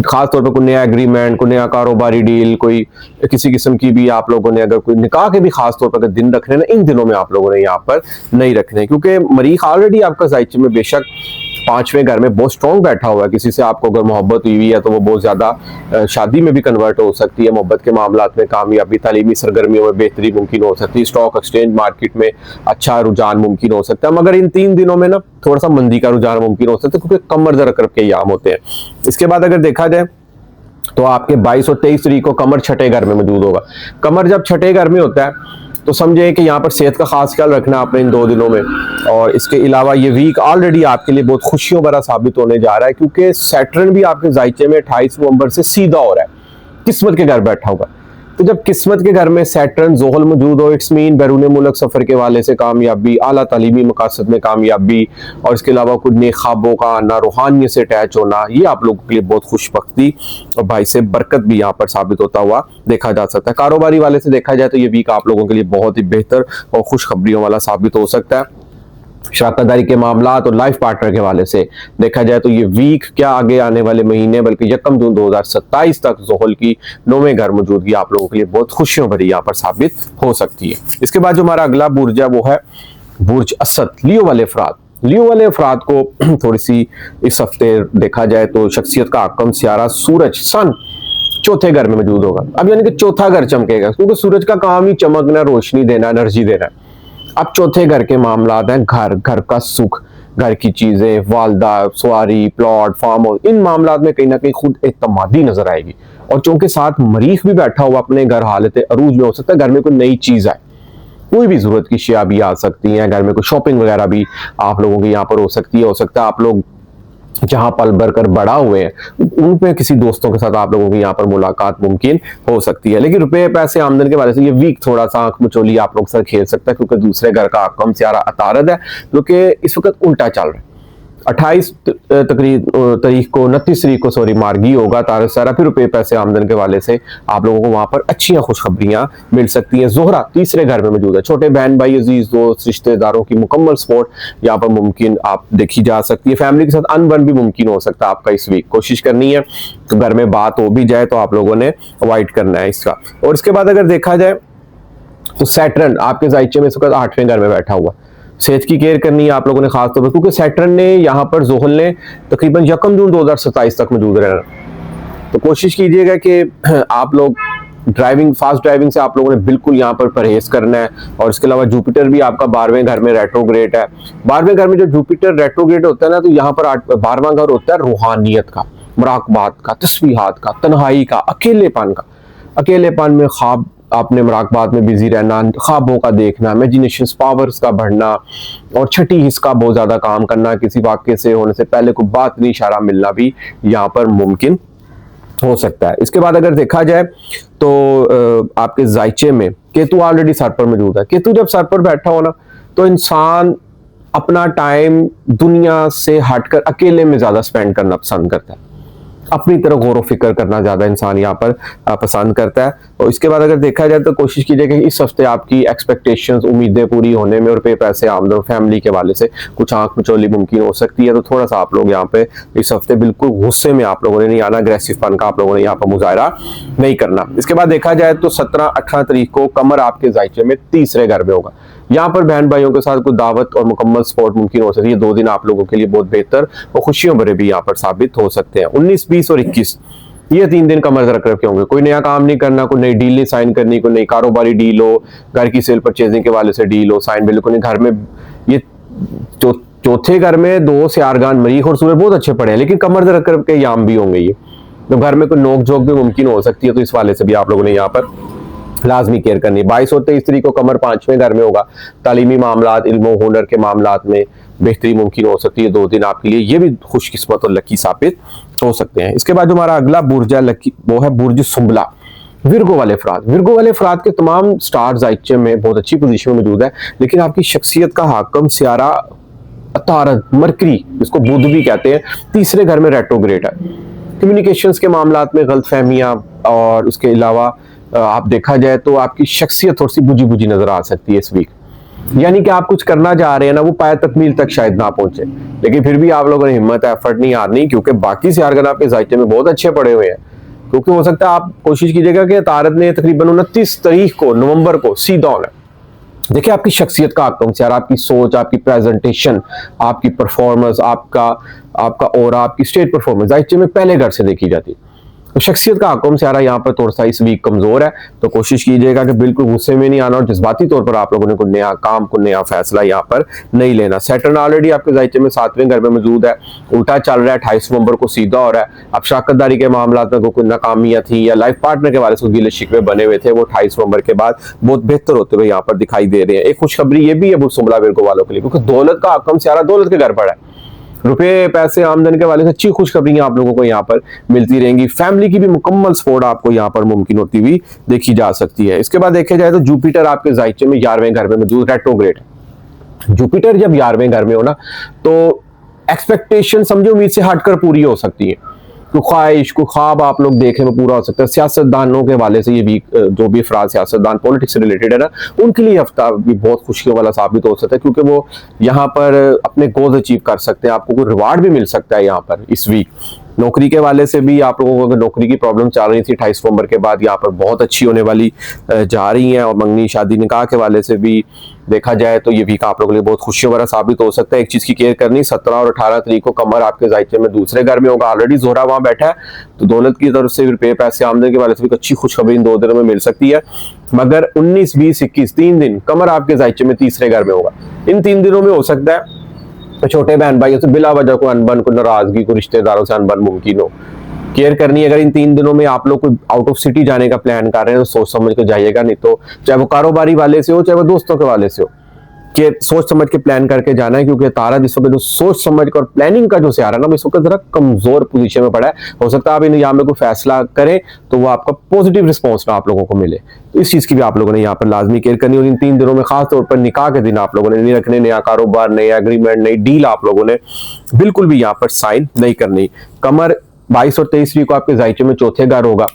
खास तौर पर कोई नया एग्रीमेंट, कोई नया कारोबारी डील, कोई किसी किस्म की भी आप लोगों ने अगर कोई निकाह के भी खास तौर पर अगर दिन रखने ना, इन दिनों में आप लोगों ने यहाँ पर नहीं रखने, क्योंकि मरीख ऑलरेडी आपका जायचे में बेशक 5वें घर में बहुत स्ट्रॉन्ग बैठा हुआ है। किसी से आपको अगर मोहब्बत हुई है तो वो बहुत ज्यादा शादी में भी कन्वर्ट हो सकती है। मोहब्बत के मामलात में कामयाबी, तालीमी सरगर्मियों में बेहतरी मुमकिन हो सकती है। स्टॉक एक्सचेंज मार्केट में अच्छा रुझान मुमकिन हो सकता है। मगर इन 3 दिनों में ना थोड़ा सा मंदी का रुझान मुमकिन हो सकता है, क्योंकि कमर दरकर के याम होते हैं। इसके बाद अगर देखा जाए तो आपके 22 और 23 तारीख को कमर छठे घर में मौजूद होगा। कमर जब छठे घर में होता है तो समझे कि यहाँ पर सेहत का खास ख्याल रखना आपने इन 2 दिनों में। और इसके अलावा ये वीक ऑलरेडी आपके लिए बहुत खुशियों भरा साबित होने जा रहा है, क्योंकि सैटर्न भी आपके जायचे में 28 नवंबर से सीधा हो रहा है, किस्मत के घर बैठा होगा। तो जब किस्मत के घर में सैटर्न जोहल मौजूद हो, इट्स मीन बैरून मुल्क सफर के वाले से कामयाबी, आला तालीमी मकासद में कामयाबी, और इसके अलावा कुछ नेक ख्वाबों का आना, रूहानियत से अटैच होना, ये आप लोगों के लिए बहुत खुशबख्ती और भाई से बरकत भी यहाँ पर साबित होता हुआ देखा जा सकता है। कारोबारी वाले से देखा जाए तो ये वीक आप लोगों के लिए बहुत ही बेहतर और खुशखबरियों वाला साबित हो सकता है। शराकतदारी के मामलात और लाइफ पार्टनर के हवाले से देखा जाए तो ये वीक क्या आगे आने वाले महीने बल्कि 1 जून 2027 तक जोहल की 9वें घर मौजूदगी आप लोगों के लिए बहुत खुशियों भरी यहाँ पर साबित हो सकती है। इसके बाद जो हमारा अगला बुर्ज है वो है बुर्ज असद, लियो वाले अफराद। लियो वाले अफराद को थोड़ी सी इस हफ्ते देखा जाए तो शख्सियत का आकम सियारा सूरज सन चौथे घर में मौजूद होगा। अब यानी कि चौथा घर चमकेगा, क्योंकि सूरज का काम ही चमकना, रोशनी देना, एनर्जी देना। अब चौथे घर के मामलात हैं, घर का सुख, घर की चीजें, वालदा, सवारी, प्लॉट, फार्म हाउस, इन मामलात में कहीं ना कहीं खुद एतमादी नजर आएगी। और चूंकि साथ मरीख भी बैठा हुआ अपने घर हालत अरूज में, हो सकता है घर में कोई नई चीज आए, कोई भी जरूरत की शिया भी आ सकती हैं, घर में कोई शॉपिंग वगैरह भी आप लोगों की यहाँ पर हो सकती है। हो सकता है आप लोग जहां पल भर कर बड़ा हुए हैं उनमें किसी दोस्तों के साथ आप लोगों की यहाँ पर मुलाकात मुमकिन हो सकती है। लेकिन रुपए पैसे आमदन के बारे से ये वीक थोड़ा सा आंख मचोली आप लोग के साथ खेल सकता है, क्योंकि दूसरे घर का आकम सियारा अतारद है जो कि इस वक्त उल्टा चल रहा है। 28 तारीख को 29 तारीख को सॉरी मार्गी होगा तारक सारा, फिर रुपए पैसे आमदन के वाले से आप लोगों को वहां पर अच्छी खुशखबरियां मिल सकती हैं। जोहरा तीसरे घर में मौजूद है, छोटे बहन भाई अजीज दोस्त रिश्तेदारों की मुकम्मल सपोर्ट यहाँ पर मुमकिन आप देखी जा सकती है। फैमिली के साथ अनबन भी मुमकिन हो सकता है आपका इस वीक, कोशिश करनी है तो घर में बात हो भी जाए तो आप लोगों ने अवॉइड करना है इसका। और इसके बाद अगर देखा जाए तो सैटर्न आपके जायचे में इस वक्त 8वें घर में बैठा हुआ, सेहत की केयर करनी है आप लोगों ने खासतौर पर, क्योंकि सैटर्न ने यहाँ पर जोहल ने तकरीबन 1 जून 2027 तक मौजूद रहना। तो कोशिश कीजिएगा कि आप लोग फास्ट ड्राइविंग से आप लोगों ने बिल्कुल यहाँ पर परहेज करना है। और इसके अलावा जुपिटर भी आपका 12वें घर में रेट्रोग्रेड है। 12वें घर में जो जुपिटर रेट्रोग्रेड होता है ना, तो यहाँ पर 12वां घर होता है रूहानियत का, मुराकबात का, तस्बीहात का, तन्हाई का, अकेलेपन का। अकेलेपन में ख्वाब, आपने मुराकबात में बिजी रहना, ख्वाबों का देखना, इमेजिनेशन पावर्स का बढ़ना, और छठी हिस्स का बहुत ज्यादा काम करना, किसी वाक्य से होने से पहले कोई बात नहीं इशारा मिलना भी यहाँ पर मुमकिन हो सकता है। इसके बाद अगर देखा जाए तो आपके जायचे में केतु ऑलरेडी सर पर मौजूद है। केतु जब सर पर बैठा हो ना, तो इंसान अपना टाइम दुनिया से हटकर अकेले में ज्यादा स्पेंड करना पसंद करता है, अपनी तरफ गौर फिक्र करना ज्यादा इंसान यहाँ पर पसंद करता है। और इसके बाद अगर देखा जाए तो कोशिश कीजिए कि इस हफ्ते आपकी एक्सपेक्टेशंस, उम्मीदें पूरी होने में और पे पैसे आमदन फैमिली के वाले से कुछ आंख मचोली मुमकिन हो सकती है। तो थोड़ा सा आप लोग यहाँ पे इस हफ्ते बिल्कुल गुस्से में आप लोगों ने नहीं आना, अग्रेसिव पन का आप लोगों ने यहाँ पर मुजाहरा नहीं करना। इसके बाद देखा जाए तो 17-18 तारीख को कमर आपके जायचे में तीसरे घर में होगा। यहाँ पर बहन भाइयों के साथ कुछ दावत और मुकम्मल सपोर्ट मुमकिन हो सकती है। 2 दिन आप लोगों के लिए बहुत बेहतर और खुशियों भरे भी यहाँ पर साबित हो सकते हैं। 19, 20 और 21 ये 3 दिन कमर रख के होंगे। कोई नया काम नहीं करना, कोई नई डील नहीं साइन करनी, कोई नई कारोबारी डील हो, घर की सेल परचेजिंग के वाले से डील हो, साइन बिल्कुल नहीं। घर में ये चौथे घर में 2 सियारगान मरीख और सूरज बहुत अच्छे पड़े हैं, लेकिन कमर रख के याम भी होंगे। ये तो घर में कोई नोक झोंक भी मुमकिन हो सकती है, तो इस वाले से भी आप लोगों ने यहाँ पर लाजमी केयर करनी। 22 और 23 तारीख को कमर 5वें घर में होगा। तालीमी मामलात, इल्म हुनर के मामलात में बेहतरी मुमकिन हो सकती है। 2 दिन आपके लिए ये भी खुशकिस्मत और लकी साबित हो सकते हैं। इसके बाद जो हमारा अगला बुर्ज है लकी, वो है बुर्ज सुंबला, विर्गो वाले अफराद। विर्गो वाले अफराद के तमाम स्टार जायचे में बहुत अच्छी पोजीशन में मौजूद है, लेकिन आपकी शख्सियत का हाकम सियारा अतारद मरकरी, जिसको बुध भी कहते हैं, तीसरे घर में रेट्रोग्रेड है। कम्युनिकेशंस के मामलात में गलतफहमियां, और उसके अलावा आप देखा जाए तो आपकी शख्सियत थोड़ी सी बुझी बुझी नजर आ सकती है इस वीक। यानी कि आप कुछ करना चाह रहे हैं ना, वो पाया तकमील तक शायद ना पहुंचे, लेकिन फिर भी आप लोगों ने हिम्मत एफर्ट नहीं हारनी, क्योंकि बाकी सियारगन आपके जायचे में बहुत अच्छे पड़े हुए हैं। क्योंकि हो सकता है आप कोशिश कीजिएगा कि तारद ने तकरीबन 29 तारीख को नवंबर को सीधा होना है। देखिए आपकी शख्सियत का आकम सियारा, आपकी सोच, आपकी प्रेजेंटेशन, आपकी परफॉर्मेंस, आपका और आपकी स्टेट परफॉर्मेंस जायचे में पहले घर से देखी जाती है। तो शख्सियत का आकम सियारा यहाँ पर थोड़ा सा इस वीक कमजोर है, तो कोशिश कीजिएगा कि बिल्कुल गुस्से में नहीं आना और जज्बाती तौर पर आप लोगों ने कोई नया काम, कोई नया फैसला यहाँ पर नहीं लेना। सैटर्न ऑलरेडी आपके जायचे में 7वें घर में मौजूद है, उल्टा चल रहा है, 28 नवंबर को सीधा हो रहा है। अब शराकतदारी के मामला में कोई नाकामियां थी या लाइफ पार्टनर के बारे में गिले शिकवे बने हुए थे, वो 28 नवंबर के बाद बहुत बेहतर होते हुए यहाँ पर दिखाई दे रहे हैं। एक खुशखबरी ये भी है बुध सुंबला विर्गो वालों के लिए, क्योंकि दौलत का आकम सियारा दौलत के घर पर है। रुपए पैसे आमदन के वाले से अच्छी खुशखबरियां आप लोगों को यहाँ पर मिलती रहेंगी। फैमिली की भी मुकम्मल सपोर्ट आपको यहाँ पर मुमकिन होती हुई देखी जा सकती है। इसके बाद देखा जाए तो जुपिटर आपके जायचे में 11वें घर में मौजूद रेट्रोग्रेड। जुपिटर जब 11वें घर में हो ना, तो एक्सपेक्टेशन समझो उम्मीद से हटकर पूरी हो सकती है। कोई ख्वाहिश, कोई ख्वाब आप लोग देखने में पूरा हो सकता है। सियासतदानों के वाले से ये भी जो भी अफराद सियासतदान पॉलिटिक्स से रिलेटेड है ना, उनके लिए हफ्ता भी बहुत खुशियों वाला साबित हो सकता है, क्योंकि वो यहाँ पर अपने गोल्स अचीव कर सकते हैं। आपको कोई रिवार्ड भी मिल सकता है यहाँ पर इस वीक। नौकरी के वाले से भी आप लोगों को अगर नौकरी की प्रॉब्लम चल रही थी 28 नवंबर के बाद यहाँ पर बहुत अच्छी होने वाली जा रही हैं। और मंगनी शादी निकाह के वाले से भी देखा जाए तो ये वीक आप लोगों के लिए बहुत खुशियों भरा साबित हो सकता है। एक चीज की केयर करनी, 17 और 18 तारीख को कमर आपके जायचे में दूसरे घर में होगा, ऑलरेडी जोहरा वहां बैठा है, तो दौलत की तरफ से रुपये पैसे आमदनी के वाले से भी अच्छी खुशखबरी इन 2 दिनों में मिल सकती है। मगर 19, 20, 21 3 दिन कमर आपके जायचे में तीसरे घर में होगा। इन 3 दिनों में हो सकता है तो छोटे बहन भाइयों से बिला वजह को अनबन, को नाराजगी, को रिश्तेदारों से अनबन मुमकिन हो। केयर करनी है। अगर इन 3 दिनों में आप लोग कोई आउट ऑफ सिटी जाने का प्लान कर रहे हैं तो सोच समझ के जाइएगा, नहीं तो चाहे वो कारोबारी वाले से हो चाहे वो दोस्तों के वाले से हो, कि सोच समझ के प्लान करके जाना है। क्योंकि तारा जिस वक्त जो सोच समझ कर प्लानिंग का जो सियारा ना, इस वक्त जरा कमजोर पोजीशन में पड़ा है। हो सकता है आप इन यहाँ में कोई फैसला करें तो वो आपका पॉजिटिव रिस्पॉन्स ना आप लोगों को मिले, तो इस चीज की भी आप लोगों ने यहाँ पर लाजमी केयर करनी। और इन 3 दिनों में खास तौर पर निकाह के दिन आप लोगों ने नहीं रखने, नया कारोबार, नया एग्रीमेंट, नई डील आप लोगों ने बिल्कुल भी यहाँ पर साइन नहीं करनी। कमर 22 और 23 को आपके जायचे में चौथे घर होगा।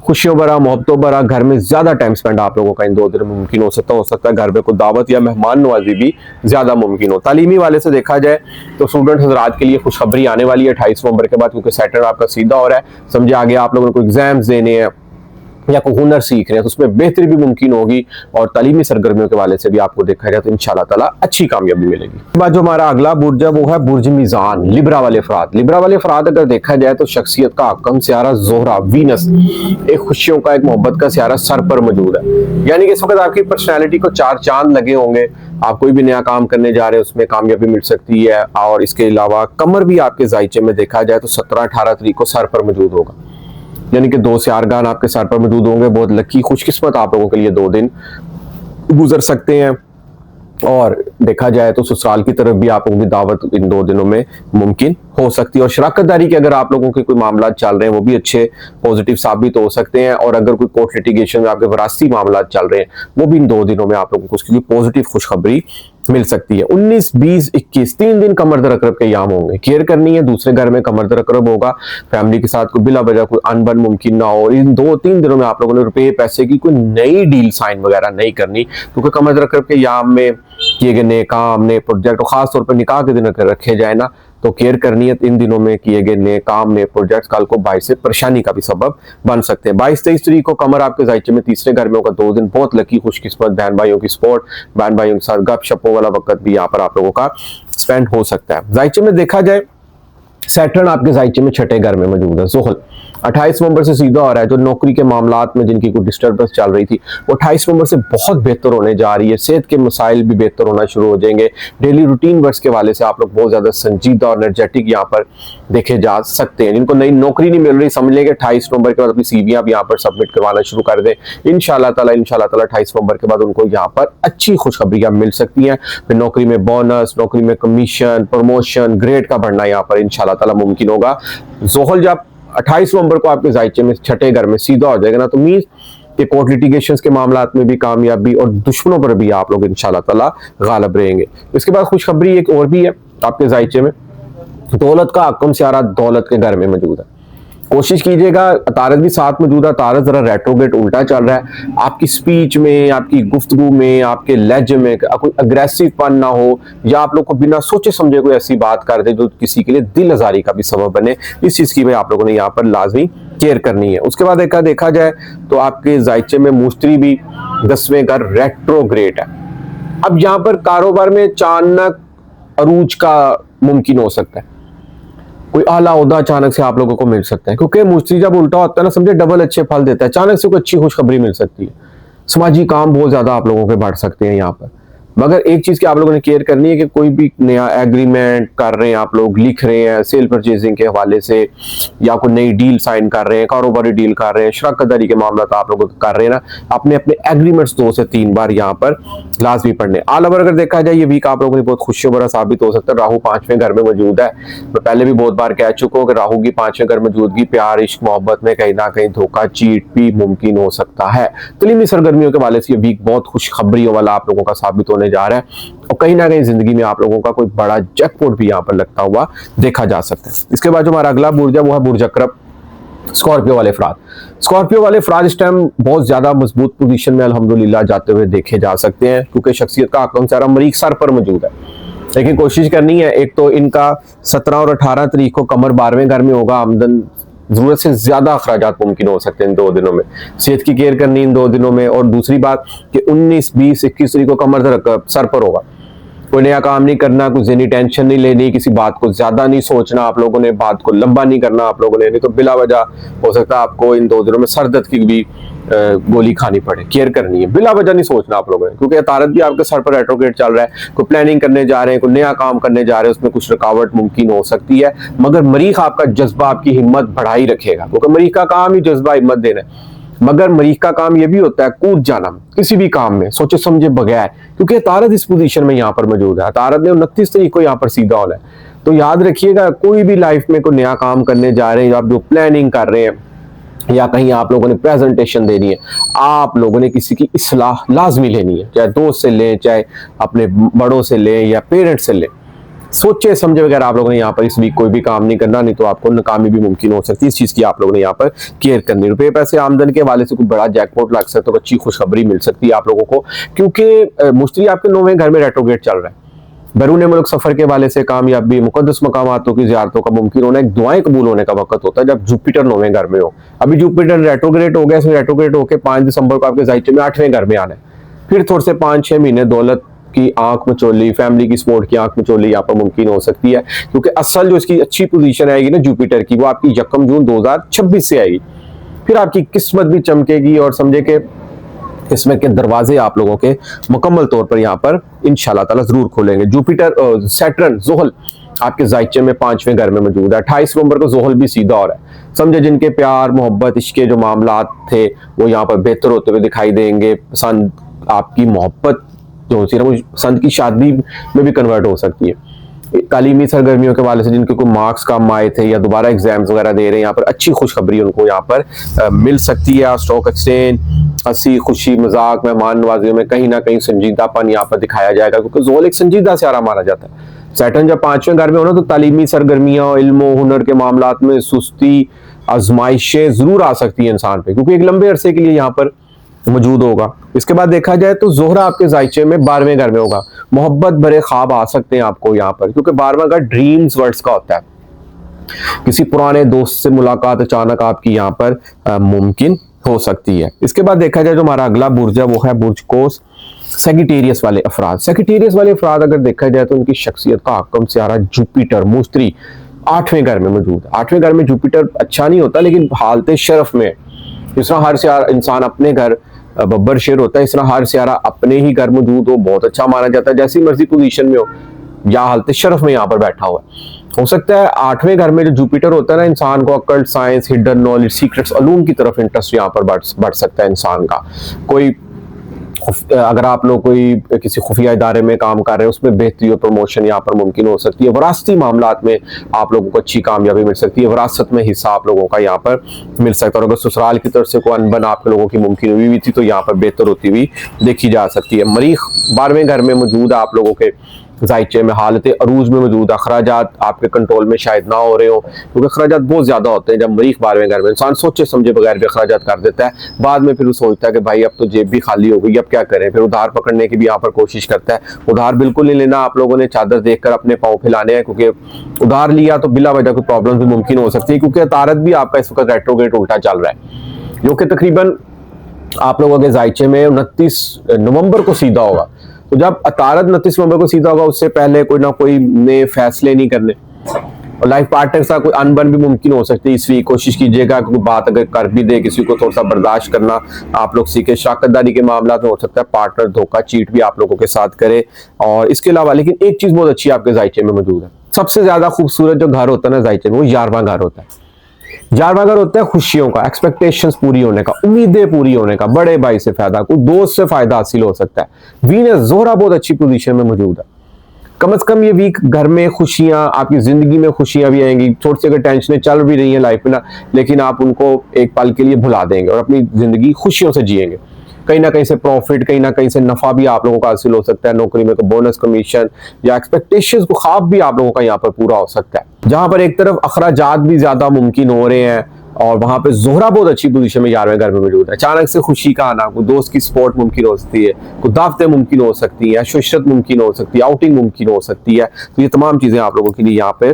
खुशियों भरा, मोहब्बतों भरा, घर में ज्यादा टाइम स्पेंड आप लोगों का इन 2 दिन में मुमकिन हो सकता है घर में कोई दावत या मेहमान नवाजी भी ज्यादा मुमकिन हो। तालीमी वाले से देखा जाए तो स्टूडेंट हजरात के लिए खुशखबरी आने वाली है 28 नवंबर के बाद, क्योंकि सैटरडे आपका सीधा हो रहा है। समझे आगे आप लोगों को एग्जाम्स देने हैं या कोई हुनर सीख रहे हैं तो उसमें बेहतरी भी मुमकिन होगी। और तालीमी सरगर्मियों के वाले से भी आपको देखा जाए तो इंशाल्लाह ताला अच्छी कामयाबी मिलेगी। बाद जो हमारा अगला बुर्ज है वो है बुर्ज मीज़ान, लिब्रा वाले अफराद। लिब्रा वाले अफराद अगर देखा जाए तो शख्सियत का आकम सियारा जोहरा वीनस, एक खुशियों का, एक मोहब्बत का सियारा सर पर मौजूद है। यानी कि इस वक्त आपकी पर्सनैलिटी को 4 चांद लगे होंगे। आप कोई भी नया काम करने जा रहे हैं उसमें कामयाबी मिल सकती है। और इसके अलावा कमर भी आपके जायचे में देखा जाए तो 17-18 तारीख को सर पर मौजूद होगा। यानी कि 2 सियारगान आपके सर पर मौजूद होंगे। बहुत लकी, खुशकिस्मत आप लोगों के लिए 2 दिन गुजर सकते हैं। और देखा जाए तो ससुराल की तरफ भी आप लोगों की दावत इन 2 दिनों में मुमकिन हो सकती है। और शराकतदारी के अगर आप लोगों के कोई मामला चल रहे हैं वो भी अच्छे पॉजिटिव साबित हो सकते हैं। और अगर कोई कोर्ट लिटिगेशन में आपके वरासती मामला चल रहे हैं वो भी इन 2 दिनों में आप लोगों को उसकी पॉजिटिव खुशखबरी मिल सकती है। 19, 20, 21 3 दिन कमर दर अकरब के याम होंगे। केयर करनी है, दूसरे घर में कमर दर अकरब होगा। फैमिली के साथ कोई बिला वजह कोई अनबन मुमकिन ना हो। इन 2-3 दिनों में आप लोगों ने रुपए पैसे की कोई नई डील साइन वगैरह नहीं करनी, क्योंकि कमर दर अकरब के याम में किए गए नए काम, नए प्रोजेक्ट, खास तौर पर निकाह के दिन अगर रखे जाए ना तो केयर करनी है। इन दिनों में किए गए नए काम, नए प्रोजेक्ट्स कल को बाइस से परेशानी का भी सबब बन सकते हैं। 22-23 तारीख को कमर आपके जायचे में तीसरे घर में होगा। 2 दिन बहुत लकी, खुशकिस्मत, बहन भाइयों की सपोर्ट, बहन भाइयों के साथ गपशपों वाला वक्त भी यहाँ पर आप लोगों का स्पेंड हो सकता है। जायचे में देखा जाए सैटर्न आपके जायचे में छठे घर में मौजूद है। ज़ुहल 28 नवंबर से सीधा हो रहा है। जो नौकरी के मामलात में जिनकी कोई डिस्टर्बेंस चल रही थी वो 28 नवंबर से बहुत बेहतर होने जा रही है। सेहत के मसाइल भी बेहतर होना शुरू हो जाएंगे। डेली रूटीन वर्क्स के वाले से आप लोग बहुत ज्यादा संजीदा और एनर्जेटिक यहाँ पर देखे जा सकते हैं। जिनको नई नौकरी नहीं मिल रही समझ लेंगे 28 नवंबर के बाद अपनी सीवियां भी यहाँ पर सबमिट करवाना शुरू कर दें। इंशाल्लाह ताला 28 नवंबर के बाद उनको यहाँ पर अच्छी खुशखबरियां मिल सकती हैं। फिर नौकरी में बोनस, नौकरी में कमीशन, प्रमोशन, ग्रेड का बढ़ना यहाँ पर इंशाल्लाह ताला मुमकिन होगा। ज़ुहल जब 28 नवंबर को आपके जायचे में छठे घर में सीधा हो जाएगा ना तो मींस कि कोर्ट लिटिगेशन के मामलात में भी कामयाबी और दुश्मनों पर भी आप लोग इंशाल्लाह ताला गालिब रहेंगे। इसके बाद खुशखबरी एक और भी है आपके जायचे में, दौलत का आकम सियारा दौलत के घर में मौजूद है। कोशिश कीजिएगा, तारत भी साथ मौजूद है। तारत जरा रेट्रोगेट उल्टा चल रहा है। आपकी स्पीच में, आपकी गुफ्तगू में, आपके लहजे में कोई अग्रेसिव पन ना हो, या आप लोग को बिना सोचे समझे कोई ऐसी बात कर दे जो किसी के लिए दिल आजारी का भी सबब बने। इस चीज की भी आप लोगों ने यहाँ पर लाजमी केयर करनी है। उसके बाद देखा जाए तो आपके जायचे में मुश्तरी भी 10वें घर रेट्रोग्रेट है। अब यहाँ पर कारोबार में अचानक अरूज का मुमकिन हो सकता है। कोई आला ओहदा अचानक से आप लोगों को मिल सकता है, क्योंकि मुश्तरी जब उल्टा होता है ना समझे डबल अच्छे फल देता है। अचानक से कोई अच्छी खुशखबरी मिल सकती है। समाजी काम बहुत ज्यादा आप लोगों के बढ़ सकते हैं यहाँ पर। मगर एक चीज की आप लोगों ने केयर करनी है कि कोई भी नया एग्रीमेंट कर रहे हैं, आप लोग लिख रहे हैं सेल परचेजिंग के हवाले से, या कोई नई डील साइन कर रहे हैं, कारोबारी डील कर रहे हैं, शराकतदारी के मामला आप लोग कर रहे हैं ना, अपने अपने एग्रीमेंट्स 2 से 3 बार यहाँ पर लाजमी पढ़ने। आल ओवर अगर देखा जाए ये वीक आप लोगों ने बहुत खुशियों भरा साबित हो सकता है। राहु 5वें घर में मौजूद है। मैं पहले भी बहुत बार कह चुका हूँ कि राहु की 5वें घर मौजूदगी प्यार, इश्क, मोहब्बत में कहीं ना कहीं धोखा, चीट भी मुमकिन हो सकता है। तलीमी सरगर्मियों के वाले से ये वीक बहुत खुशखबरियों वाला आप लोगों का साबित होने जा रहा है। और कहीं ना कहीं जिंदगी में आप लोगों का कोई बड़ा जैकपॉट भी यहाँ पर लगता हुआ देखा जा सकता है। इसके बाद जो हमारा अगला बुर्ज है वो है बुर्ज अकरब, स्कॉर्पियो वाले अफराद। स्कॉर्पियो वाले अफराद इस टाइम बहुत ज्यादा मजबूत पोजीशन में अल्हम्दुलिल्लाह जाते हुए देखे जा सकते हैं, क्योंकि शख्सियत का आकम सारा मरीक सर पर मौजूद है। लेकिन कोशिश करनी है। एक तो इनका 17 और 18 तारीख को कमर 12वें घर में होगा, आमदन जरूरत से ज्यादा अखराजात मुमकिन हो सकते हैं इन 2 दिनों में, सेहत की केयर करनी इन 2 दिनों में। और दूसरी बात कि 19, 20, 21 तारीख को कमर सर पर होगा, कोई नया काम नहीं करना, कुछ ज़हनी टेंशन नहीं लेनी, किसी बात को ज्यादा नहीं सोचना आप लोगों ने, बात को लंबा नहीं करना आप लोगों ने, नहीं तो बिला वजह हो सकता है आपको इन 2 दिनों में सर दर्द की भी गोली खानी पड़े। केयर करनी है, बिला वजह नहीं सोचना आप लोगों ने, क्योंकि अतारत भी आपके सर पर रेट्रोग्रेड चल रहा है। कोई प्लानिंग करने जा रहे हैं, कोई नया काम करने जा रहे हैं, उसमें कुछ रुकावट मुमकिन हो सकती है, मगर मरीख आपका जज्बा, आपकी हिम्मत बढ़ाई रखेगा, क्योंकि मरीख का काम ही जज्बा हिम्मत देना है। मगर मरीख का काम यह भी होता है कूद जाना किसी भी काम में सोचे समझे बगैर, क्योंकि अतारत इस पोजीशन में यहाँ पर मौजूद है। अतारत ने 29 तारीख को यहाँ पर सीधा होना है। तो याद रखिएगा, कोई भी लाइफ में कोई नया काम करने जा रहे हैं, आप जो प्लानिंग कर रहे हैं, या कहीं आप लोगों ने प्रेजेंटेशन देनी है, आप लोगों ने किसी की इस्लाह लाजमी लेनी है, चाहे दोस्त से लें, चाहे अपने बड़ों से लें या पेरेंट्स से लें। सोचे समझे वगैरह आप लोगों ने यहाँ पर इस वीक कोई भी काम नहीं करना, नहीं तो आपको नाकामी भी मुमकिन हो सकती है। इस चीज़ की आप लोगों ने यहाँ पर केयर करनी। रुपये पैसे आमदन के हवाले से कोई बड़ा जैकपॉट लग सकता है, तो अच्छी खुशखबरी मिल सकती है आप लोगों को, क्योंकि मुश्तरी आपके 9वें घर में रेट्रोग्रेड चल रहा है। बैरून मुल्क सफर के हवाले से कामयाबी, मुकद्दस मकामातों की ज़ियारतों का मुमकिन होना, एक दुआएं कबूल होने का वक्त होता है जब जुपिटर 9वें घर में हो। अभी जुपिटर रेट्रोग्रेड हो गया, इसमें रेट्रोग्रेड होकर 5 दिसंबर को आपके ज़ाइचे में 8वें घर में आना है। फिर थोड़े से 5-6 महीने दौलत की आंख मचोली, फैमिली की सपोर्ट की आंख मचोली यहाँ पर मुमकिन हो सकती है, क्योंकि असल जो इसकी अच्छी पोजीशन आएगी ना जुपिटर की, वो आपकी 1 जून 2026 से आएगी। फिर आपकी किस्मत भी चमकेगी और समझे कि किस्मत के दरवाजे आप लोगों के मुकम्मल तौर पर यहाँ पर इंशाल्लाह ताला जरूर खोलेंगे। जुपिटर, सैटर्न, जोहल आपके जायचे में 5वें घर में मौजूद है। 28 नवंबर को जोहल भी सीधा हो रहा है। समझे जिनके प्यार मोहब्बत इश्क के जो मामला थे वो यहाँ पर बेहतर होते हुए दिखाई देंगे। पसंद आपकी मोहब्बत जो होती है वो पसंद की शादी में भी कन्वर्ट हो सकती है। तालीमी सरगर्मियों के वाले से जिनके कोई मार्क्स कम आए थे या दोबारा एग्जाम्स वगैरह दे रहे हैं, यहाँ पर अच्छी खुशखबरी उनको यहाँ पर मिल सकती है। स्टॉक एक्सचेंज, हंसी खुशी मजाक मेहमान नवाजियों में कहीं ना कहीं संजीदापन यहाँ पर दिखाया जाएगा, क्योंकि जोहल एक संजीदा सियारा माना जाता है। सैटर्न जब 5वें घर में होना तो तालीमी सरगर्मियां, इल्म हुनर के मामला में सुस्ती, आजमाइशें जरूर आ सकती है इंसान पे, क्योंकि एक लंबे अरसे के लिए यहाँ पर मौजूद होगा। इसके बाद देखा जाए तो जोहरा आपके जायचे में 12वें घर में होगा। मोहब्बत भरे ख्वाब आ सकते हैं आपको यहाँ पर, क्योंकि 12वां घर ड्रीम्स वर्ड्स का होता है। किसी पुराने दोस्त से मुलाकात अचानक आपकी यहाँ पर मुमकिन हो सकती है। इसके बाद देखा जाए जो हमारा अगला बुर्ज है वो है बुर्ज कोस, सेगिटेरियस वाले अफराद। सेगिटेरियस वाले अफराद अगर देखा जाए तो उनकी शख्सियत का हकम सियारा जुपिटर मुश्तरी 8वें घर में मौजूद है। 8वें घर में जुपिटर अच्छा नहीं होता, लेकिन हालत शरफ में, जिस तरह हर सियारा इंसान अपने घर बब्बर शेर होता है, इस तरह हर सियारा अपने ही घर मौजूद हो बहुत अच्छा माना जाता है, जैसी मर्जी पोजीशन में हो या हालत शरफ में यहाँ पर बैठा हुआ हो सकता है। 8वें घर में जो जुपिटर होता है ना, इंसान को occult science, hidden knowledge, secrets, अलूम की तरफ इंटरेस्ट यहाँ पर बढ़ सकता है इंसान का। कोई अगर आप लोग कोई किसी खुफिया इदारे में काम कर रहे हैं, उसमें बेहतरी और प्रमोशन यहाँ पर मुमकिन हो सकती है। विरासती मामलात में आप लोगों को अच्छी कामयाबी मिल सकती है, विरासत में हिस्सा आप लोगों का यहाँ पर मिल सकता है। और अगर ससुराल की तरफ से कोई अनबन आप लोगों की मुमकिन हुई थी तो यहाँ पर बेहतर होती हुई देखी जा सकती है। मरीख 12वें घर में मौजूद है आप लोगों के जायचे में, हालत अरूज में मौजूद। अखराजात आपके कंट्रोल में शायद ना हो रहे हो, क्योंकि अखराजात बहुत ज्यादा होते हैं जब मरीख 12वें घर में। इंसान सोचे समझे बगैर भी अखराजात कर देता है, बाद में फिर वो सोचता है कि भाई अब तो जेब भी खाली हो गई, अब क्या करें। फिर उधार पकड़ने की भी यहाँ पर कोशिश करता है। उधार बिल्कुल नहीं लेना आप लोगों ने, चादर देखकर अपने पाँव फैलाने हैं, क्योंकि उधार लिया तो बिला वजह कोई प्रॉब्लम भी मुमकिन हो सकती है, क्योंकि तारत भी आपका इस वक्त रेट्रोग्रेड उल्टा चल रहा है, जो कि तकरीबन आप लोगों के जायचे में 29 नवंबर को सीधा होगा। तो जब अतारत 29 नवंबर को सीधा होगा, उससे पहले कोई ना कोई नए फैसले नहीं करने, और लाइफ पार्टनर के साथ कोई अनबन भी मुमकिन हो सकती है। इसलिए कोशिश कीजिएगा कि बात अगर कर भी दे किसी को, थोड़ा सा बर्दाश्त करना आप लोग सीखे। शाकरदारी के मामला में हो सकता है पार्टनर धोखा चीट भी आप लोगों के साथ करे। और इसके अलावा लेकिन एक चीज बहुत अच्छी आपके जायचे में मौजूद है, सबसे ज्यादा खूबसूरत जो घर होता है ना जायचे में, वो 11वां घर होता है। 11वां घर होता है खुशियों का, एक्सपेक्टेशंस पूरी होने का, उम्मीदें पूरी होने का, बड़े भाई से फायदा, कोई दोस्त से फायदा हासिल हो सकता है। वीनस जोहरा बहुत अच्छी पोजीशन में मौजूद है। कम से कम ये वीक घर में खुशियां, आपकी जिंदगी में खुशियां भी आएंगी। छोटी सी अगर टेंशनें चल भी रही हैं लाइफ में ना, लेकिन आप उनको एक पल के लिए भुला देंगे और अपनी जिंदगी खुशियों से जिएंगे। कहीं ना कहीं से प्रॉफिट, कहीं ना कहीं से नफा भी आप लोगों का हासिल हो सकता है। नौकरी में कोई बोनस, कमीशन या एक्सपेक्टेशंस को ख्वाब भी आप लोगों का यहाँ पर पूरा हो सकता है। जहां पर एक तरफ अखराजात भी ज्यादा मुमकिन हो रहे हैं और वहां पे जोहरा बहुत अच्छी पोजीशन में 11वें घर में मौजूद है। अचानक से खुशी का आना, कोई दोस्त की सपोर्ट मुमकिन हो सकती है, कोई दावतें मुमकिन हो सकती है, शुशरत मुमकिन हो सकती है, आउटिंग मुमकिन हो सकती है। तो ये तमाम चीजें आप लोगों के लिए यहाँ पे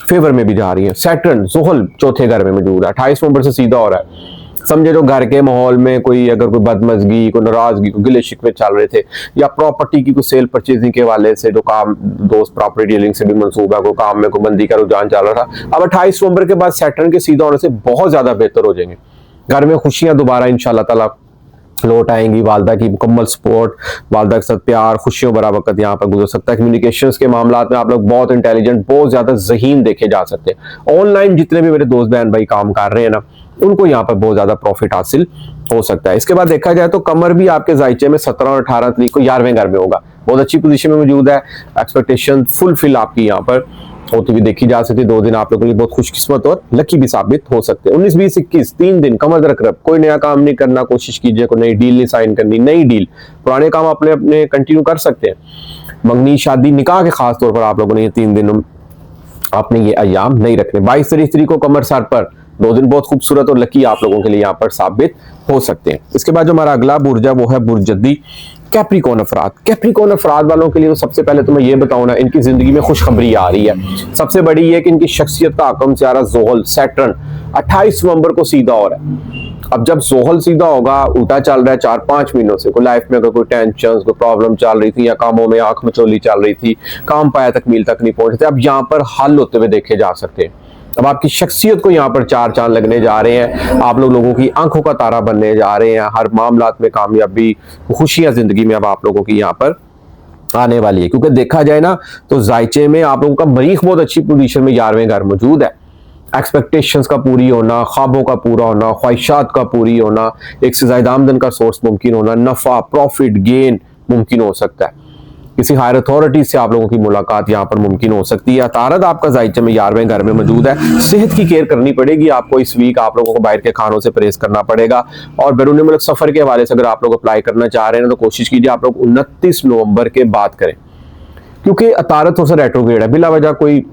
फेवर में भी जा रही है। सैटर्न जोहल चौथे घर में मौजूद है, 28 नवंबर से सीधा हो रहा है। समझे जो घर के माहौल में कोई अगर कोई बदमजगी, कोई नाराजगी, कोई गिले शिकवे चल रहे थे, या प्रॉपर्टी की कोई सेल परचेजिंग के हवाले से जो काम दोस्त प्रॉपर्टी डीलिंग से भी मंसूबा, कोई काम में कोई मंदी का रुझान चल रहा था, अब 28 नवंबर के बाद सैटर्न के सीधा होने से बहुत ज्यादा बेहतर हो जाएंगे। घर में खुशियां दोबारा इंशाल्लाह ताला लौट आएंगी। वालदा की मुकम्मल सपोर्ट, वालदा के साथ प्यार, खुशियों भरा वक्त यहाँ पर गुजर सकता है। कम्युनिकेशंस के मामला में आप लोग बहुत इंटेलिजेंट, बहुत ज्यादा ज़हीन देखे जा सकते हैं। ऑनलाइन जितने भी मेरे दोस्त बहन भाई काम कर रहे हैं ना, उनको यहाँ पर बहुत ज्यादा प्रॉफिट हासिल हो सकता है। इसके बाद देखा जाए तो कमर भी आपके जायचे में 17 और 18 तारीख को 11वें घर में होगा, बहुत अच्छी पोजीशन में मौजूद है। एक्सपेक्टेशन फुलफिल आपकी यहाँ पर होती हुई देखी जा सकती है। 2 दिन आप लोगों के लिए बहुत खुशकिस्मत और लकी भी साबित हो सकते हैं। 19, 20, 21 3 दिन कमर दरकरब, कोई नया काम नहीं करना, कोशिश कीजिए कोई नई डील नहीं साइन करनी। नई डील, पुराने काम अपने अपने कंटिन्यू कर सकते हैं। मंगनी, शादी, निकाह के खास तौर पर आप लोगों ने ये 3 दिन आपने ये अयाम नहीं रखने। 22 तारीख को कमर सर पर 2 दिन बहुत खूबसूरत और लकी आप लोगों के लिए यहाँ पर साबित हो सकते हैं। इसके बाद जो हमारा अगला बुर्ज है वो है बुर्ज जद्दी कैप्रिकॉर्न अफराद। कैप्रिकॉर्न अफराद वालों के लिए तो सबसे पहले तो मैं ये बताऊं ना, इनकी जिंदगी में खुशखबरी आ रही है। सबसे बड़ी ये कि इनकी शख्सियत का आकम सियारा जोहल सैटर्न 28 नवंबर को सीधा हो रहा है। अब जब जोहल सीधा होगा, उल्टा चल रहा है 4-5 महीनों से, कोई लाइफ में अगर कोई टेंशन, कोई प्रॉब्लम चल रही थी या कामों में आंख मचोली चल रही थी, काम पाया तकमील तक नहीं पहुंचे थे, अब यहाँ पर हल होते हुए देखे जा सकते हैं। अब आपकी शख्सियत को यहाँ पर 4 चांद लगने जा रहे हैं। आप लोगों की आंखों का तारा बनने जा रहे हैं। हर मामलात में कामयाबी, खुशियां जिंदगी में अब आप लोगों की यहाँ पर आने वाली है। क्योंकि देखा जाए ना तो जायचे में आप लोगों का मरीख बहुत अच्छी पोजीशन में 11वें घर मौजूद है। एक्सपेक्टेशंस का पूरी होना, ख्वाबों का पूरा होना, ख्वाहिशात का पूरी होना, एक से ज्यादा आमदन का सोर्स मुमकिन होना, नफा, प्रॉफिट, गेन मुमकिन हो सकता है। किसी हायर अथॉरिटी से आप लोगों की मुलाकात यहाँ पर मुमकिन हो सकती है। अतारद आपका जायचे में 11वें घर में मौजूद है। सेहत की केयर करनी पड़ेगी आपको इस वीक। आप लोगों को बाहर के खानों से परहेज करना पड़ेगा। और बैरून मुल्क सफर के हवाले से अगर आप लोग अप्लाई करना चाह रहे हैं तो कोशिश कीजिए आप लोग 29 नवंबर के बाद करें, क्योंकि अतारद थोड़ा सा रेट्रोग्रेड है। बिला वजह कोई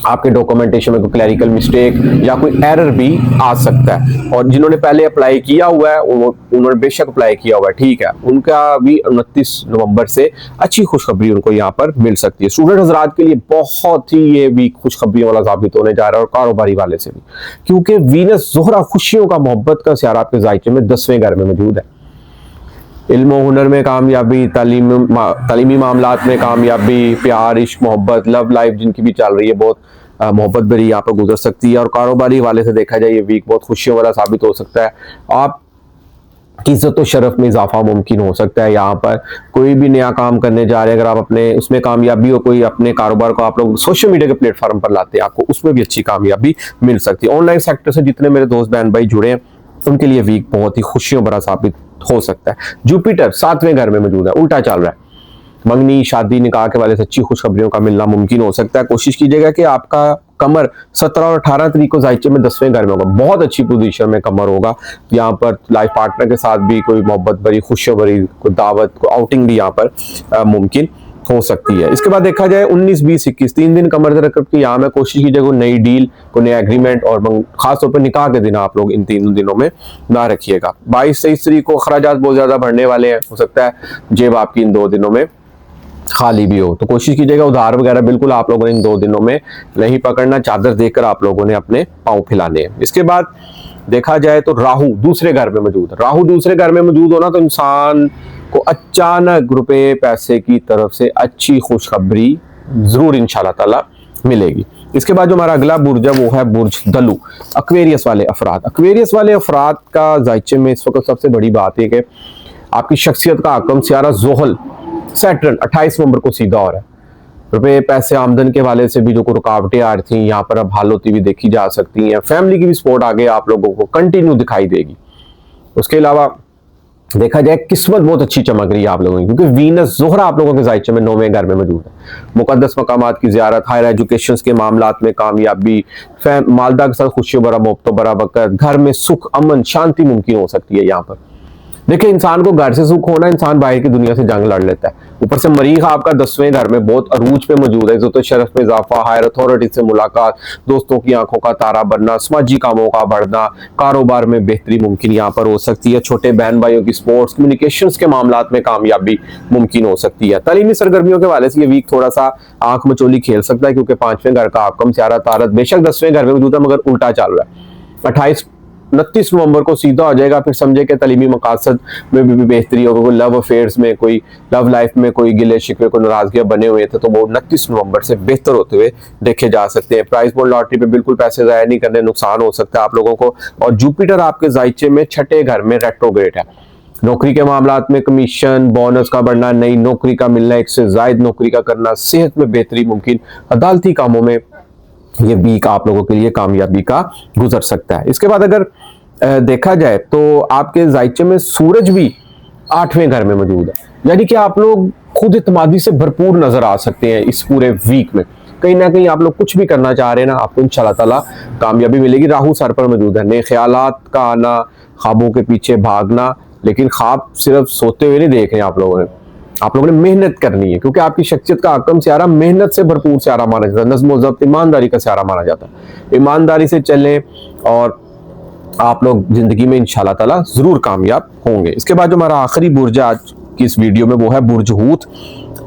आपके डॉक्यूमेंटेशन में कोई क्लैरिकल मिस्टेक या कोई एरर भी आ सकता है। और जिन्होंने पहले अप्लाई किया हुआ है उन्होंने बेशक अप्लाई किया हुआ है, ठीक है, उनका भी 29 नवंबर से अच्छी खुशखबरी उनको यहाँ पर मिल सकती है। स्टूडेंट हजरात के लिए बहुत ही ये वीक खुशखबरी वाला साबित होने जा रहा है, और कारोबारी वाले से भी, क्योंकि वीनस जोहरा खुशियों का, मोहब्बत का सियारा आपके जायचे में 10वें घर में मौजूद है। इल्म हुनर में कामयाबी, तालीमी मामलात में कामयाबी, प्यार, इश्क, मोहब्बत, लव लाइफ जिनकी भी चल रही है बहुत मोहब्बत भरी यहाँ पर गुजर सकती है। और कारोबारी वाले से देखा जाए ये वीक बहुत खुशियों वाला साबित हो सकता है। आप की इज्जत और शरफ में इजाफा मुमकिन हो सकता है। यहाँ पर कोई भी नया काम करने जा रहे हैं, अगर आप अपने उसमें कामयाबी हो, कोई अपने कारोबार को आप लोग सोशल मीडिया के प्लेटफॉर्म पर लाते हैं, आपको उसमें भी अच्छी कामयाबी मिल सकती है। ऑनलाइन सेक्टर से जितने मेरे दोस्त बहन भाई जुड़े हैं उनके लिए वीक बहुत ही खुशियों भरा साबित हो सकता है। जुपिटर 7वें घर में मौजूद है, उल्टा चल रहा है। मंगनी, शादी, निकाह के वाले से अच्छी खुशखबरियों का मिलना मुमकिन हो सकता है। कोशिश कीजिएगा कि आपका कमर 17 और 18 तारीख को जायचे में 10वें घर में होगा, बहुत अच्छी पोजीशन में कमर होगा। यहाँ पर लाइफ पार्टनर के साथ भी कोई मोहब्बत भरी, खुशियों भरी कोई दावत, कोई आउटिंग भी यहाँ पर मुमकिन हो सकती है। इसके बाद देखा जाए 19, 20, 21 3 दिन कमर दरकब की यहाँ में कोशिश कीजिएगा कोई नई डील, कोई नया एग्रीमेंट, और खासतौर पर निकाह के दिन आप लोग इन 3 दिनों में ना रखिएगा। 22, 23 तारीख को खराजात बहुत ज्यादा बढ़ने वाले हैं, हो सकता है जेब आपकी इन 2 दिनों में खाली भी हो, तो कोशिश कीजिएगा उधार वगैरह बिल्कुल आप लोगों ने इन 2 दिनों में नहीं पकड़ना। चादर देकर आप लोगों ने अपने पांव फैलाने हैं। इसके बाद देखा जाए तो राहु दूसरे घर में मौजूद है। राहु दूसरे घर में मौजूद होना तो इंसान को अचानक रुपए पैसे की तरफ से अच्छी खुशखबरी जरूर इंशाल्लाह ताला मिलेगी। इसके बाद जो हमारा अगला बुर्ज है वो है बुर्ज दलू, एक्वेरियस वाले अफराद। एक्वेरियस वाले अफराद का जायचे में इस वक्त सबसे बड़ी बात है कि आपकी शख्सियत का आकम सियारा जोहल सैटर्न 28 नवंबर को सीधा हो रहा है। रुपए पैसे आमदन के वाले से भी जो कोई रुकावटें आ रही थी यहाँ पर अब हल होती हुई देखी जा सकती हैं। फैमिली की भी सपोर्ट आगे आप लोगों को कंटिन्यू दिखाई देगी। उसके अलावा देखा जाए किस्मत बहुत अच्छी चमक रही है आप लोगों की, क्योंकि वीनस जोहरा आप लोगों के जायचे में 9वें घर में मौजूद है। मुकद्दस मकामात की ज़ियारत, हायर एजुकेशन के मामलात में कामयाबी, मालदा के साथ खुशियों भरा मोहब्बतों भरा वक्त, घर में सुख, अमन, शांति मुमकिन हो सकती है। यहाँ पर देखिए, इंसान को घर से सुख होना, इंसान बाहर की दुनिया से जंग लड़ लेता है। ऊपर से मरीख आपका 10वें घर में बहुत अरूज पे मौजूद है। इज्जत शरफ में इजाफा, हायर अथॉरिटी से मुलाकात, दोस्तों की आंखों का तारा बनना, समाजी कामों का बढ़ना, कारोबार में बेहतरी मुमकिन यहाँ पर हो सकती है। छोटे बहन भाइयों की स्पोर्ट्स कम्युनिकेशन के मामला में कामयाबी मुमकिन हो सकती है। तालीमी सरगर्मियों के हवाले से ये वीक थोड़ा सा आंख मचोली खेल सकता है, क्योंकि 5वें घर का आपकम सियारा तारत बेशक 10वें घर में मौजूद है, मगर उल्टा चल रहा है। 29 नवंबर को सीधा हो जाएगा। फिर समझे कि तलीमी मकासद में भी बेहतरी होगी। कोई लव अफेयर्स में, कोई लव लाइफ में कोई गिले शिकवे, कोई नाराजगियां बने हुए थे, तो वो 29 नवंबर से बेहतर होते हुए देखे जा सकते हैं। प्राइस बोर्ड लॉटरी पे बिल्कुल पैसे जाया नहीं करने, नुकसान हो सकता है आप लोगों को। और जुपिटर आपके जायचे में 6ठे घर में रेट्रोग्रेड है। नौकरी के मामला में कमीशन बोनस का बढ़ना, नई नौकरी का मिलना, एक से ज्यादा नौकरी का करना, सेहत में बेहतरी मुमकिन, अदालती कामों में ये वीक आप लोगों के लिए कामयाबी का गुजर सकता है। इसके बाद अगर देखा जाए तो आपके जायचे में सूरज भी 8वें घर में मौजूद है, यानी कि आप लोग खुद इत्मीनान से भरपूर नजर आ सकते हैं इस पूरे वीक में। कहीं ना कहीं आप लोग कुछ भी करना चाह रहे हैं ना, आपको इंशाल्लाह ताला कामयाबी मिलेगी। राहु सर पर मौजूद है। नए ख्यालात का आना, ख्वाबों के पीछे भागना, लेकिन ख्वाब सिर्फ सोते हुए नहीं देख रहे हैं आप लोगों ने, आप लोगों ने मेहनत करनी है, क्योंकि आपकी शख्सियत का आकम सियारा मेहनत से भरपूर सियारा माना जाता है। नज़्म व ज़ब्त, ईमानदारी का सियारा माना जाता है। ईमानदारी से चलें और आप लोग जिंदगी में इंशाल्लाह ताला जरूर कामयाब होंगे। इसके बाद जो हमारा आखिरी बुर्ज आज की इस वीडियो में वो है बुर्ज हूत,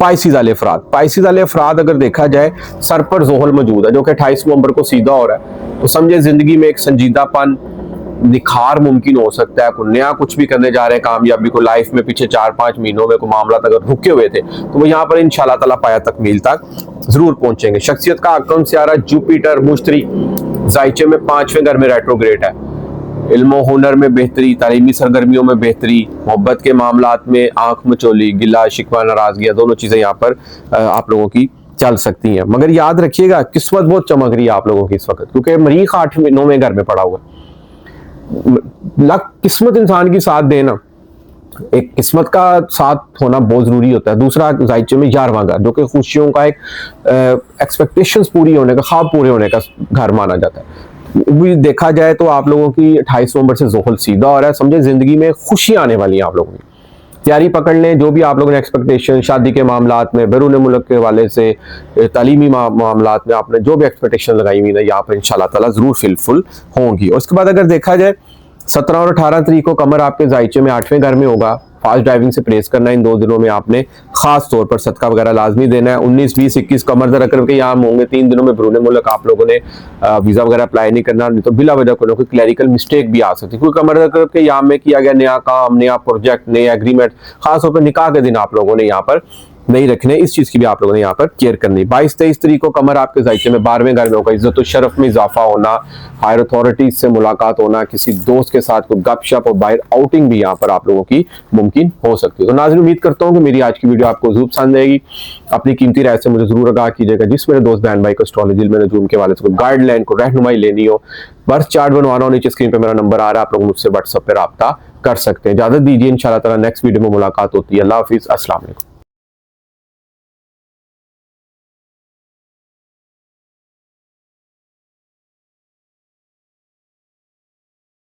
पाइसिस वाले अफराद। पाइसिस वाले अफराद अगर देखा जाए, सर पर जोहल मौजूद है जो कि 28 नवंबर को सीधा हो रहा है, तो समझे जिंदगी में एक संजीदापन, निखार मुमकिन हो सकता है। कोई नया कुछ भी करने जा रहे हैं, कामयाबी को लाइफ में पिछले 4-5 महीनों में कोई मामला अगर रुके हुए थे, तो वो यहाँ पर इंशाल्लाह ताला पाया तकमील तक जरूर पहुंचेंगे। शख्सियत का आकम सियारा जुपिटर मुश्तरी जायचे में 5वें घर में रेट्रोग्रेड है। इल्मो हुनर में बेहतरी, तालीमी सरगर्मियों में बेहतरी, मोहब्बत के मामलात में आंख मचोली, गिला शिकवा, नाराजगियां, दोनों चीजें यहाँ पर आप लोगों की चल सकती हैं। मगर याद रखिएगा, किस्मत बहुत चमक रही है आप लोगों की इस वक्त, क्योंकि मरीख 8वें-9वें घर में पड़ा हुआ है। लक, किस्मत इंसान की साथ देना, एक किस्मत का साथ होना बहुत जरूरी होता है। दूसरा जायचे में 11वां घर, जो कि खुशियों का एक एक्सपेक्टेशंस पूरी होने का, ख्वाब पूरे होने का घर माना जाता है। भी देखा जाए तो आप लोगों की 28 नवंबर से जोहल सीधा हो रहा है। समझे जिंदगी में खुशियां आने वाली हैं आप लोगों की, तैयारी पकड़ लें। जो भी आप लोगों ने एक्सपेक्टेशन, शादी के मामलात में, बैरून मुल्क के हवाले से, तालीमी मामलात में आपने जो भी एक्सपेक्टेशन लगाई हुई है, यहाँ पर इंशाल्लाह ताला जरूर फिलफुल होंगी। और उसके बाद अगर देखा जाए 17 और 18 तारीख को कमर आपके जायचे में 8वें घर में होगा। फास्ट ड्राइविंग से परहेज करना। इन 2 दिनों में आपने खास तौर पर सदका वगैरह लाजमी देना है। 19, 20, 21 कमर दर अकर के यहाँ होंगे। 3 दिनों में बैरून मुल्क आप लोगों ने वीजा वगैरह अप्लाई नहीं करना, नहीं तो बिला वजह कोई क्लैरिकल मिस्टेक भी आ सकती है। क्योंकि कमर दर के यहाँ में किया गया नया काम, नया प्रोजेक्ट, नया एग्रीमेंट, खासतौर पर निकाह के दिन आप लोगों ने यहाँ पर नहीं रखने, इस चीज की भी आप लोगों ने यहाँ पर केयर करनी। 22-23 तारीख को कमर आपके जायचे में 12वें घर में होगा। इज्जत और शरफ में इजाफा होना, हायर अथॉरिटीज से मुलाकात होना, किसी दोस्त के साथ कोई गपशप और बाहर आउटिंग भी यहाँ पर आप लोगों की मुमकिन हो सकती है। तो नाज़रीन, उम्मीद करता हूँ कि मेरी आज की वीडियो आपको जरूर पसंद आएगी। अपनी कीमती राय से मुझे जरूर आगाह कीजिएगा। जिस मेरे दोस्त बहन भाई को एस्ट्रोलॉजी में नजूम के वाले से कोई गाइडलाइन को रहनुमाई लेनी हो, बर्थ चार्ट बनवाना हो, नीचे स्क्रीन पर मेरा नंबर आ रहा है, आप लोग मुझसे व्हाट्सएप पर रब्ता कर सकते हैं। इजाजत दीजिए, इंशाल्लाह ताला नेक्स्ट वीडियो में मुलाकात होती है। अल्लाह हाफिज, अस्सलाम वालेकुम।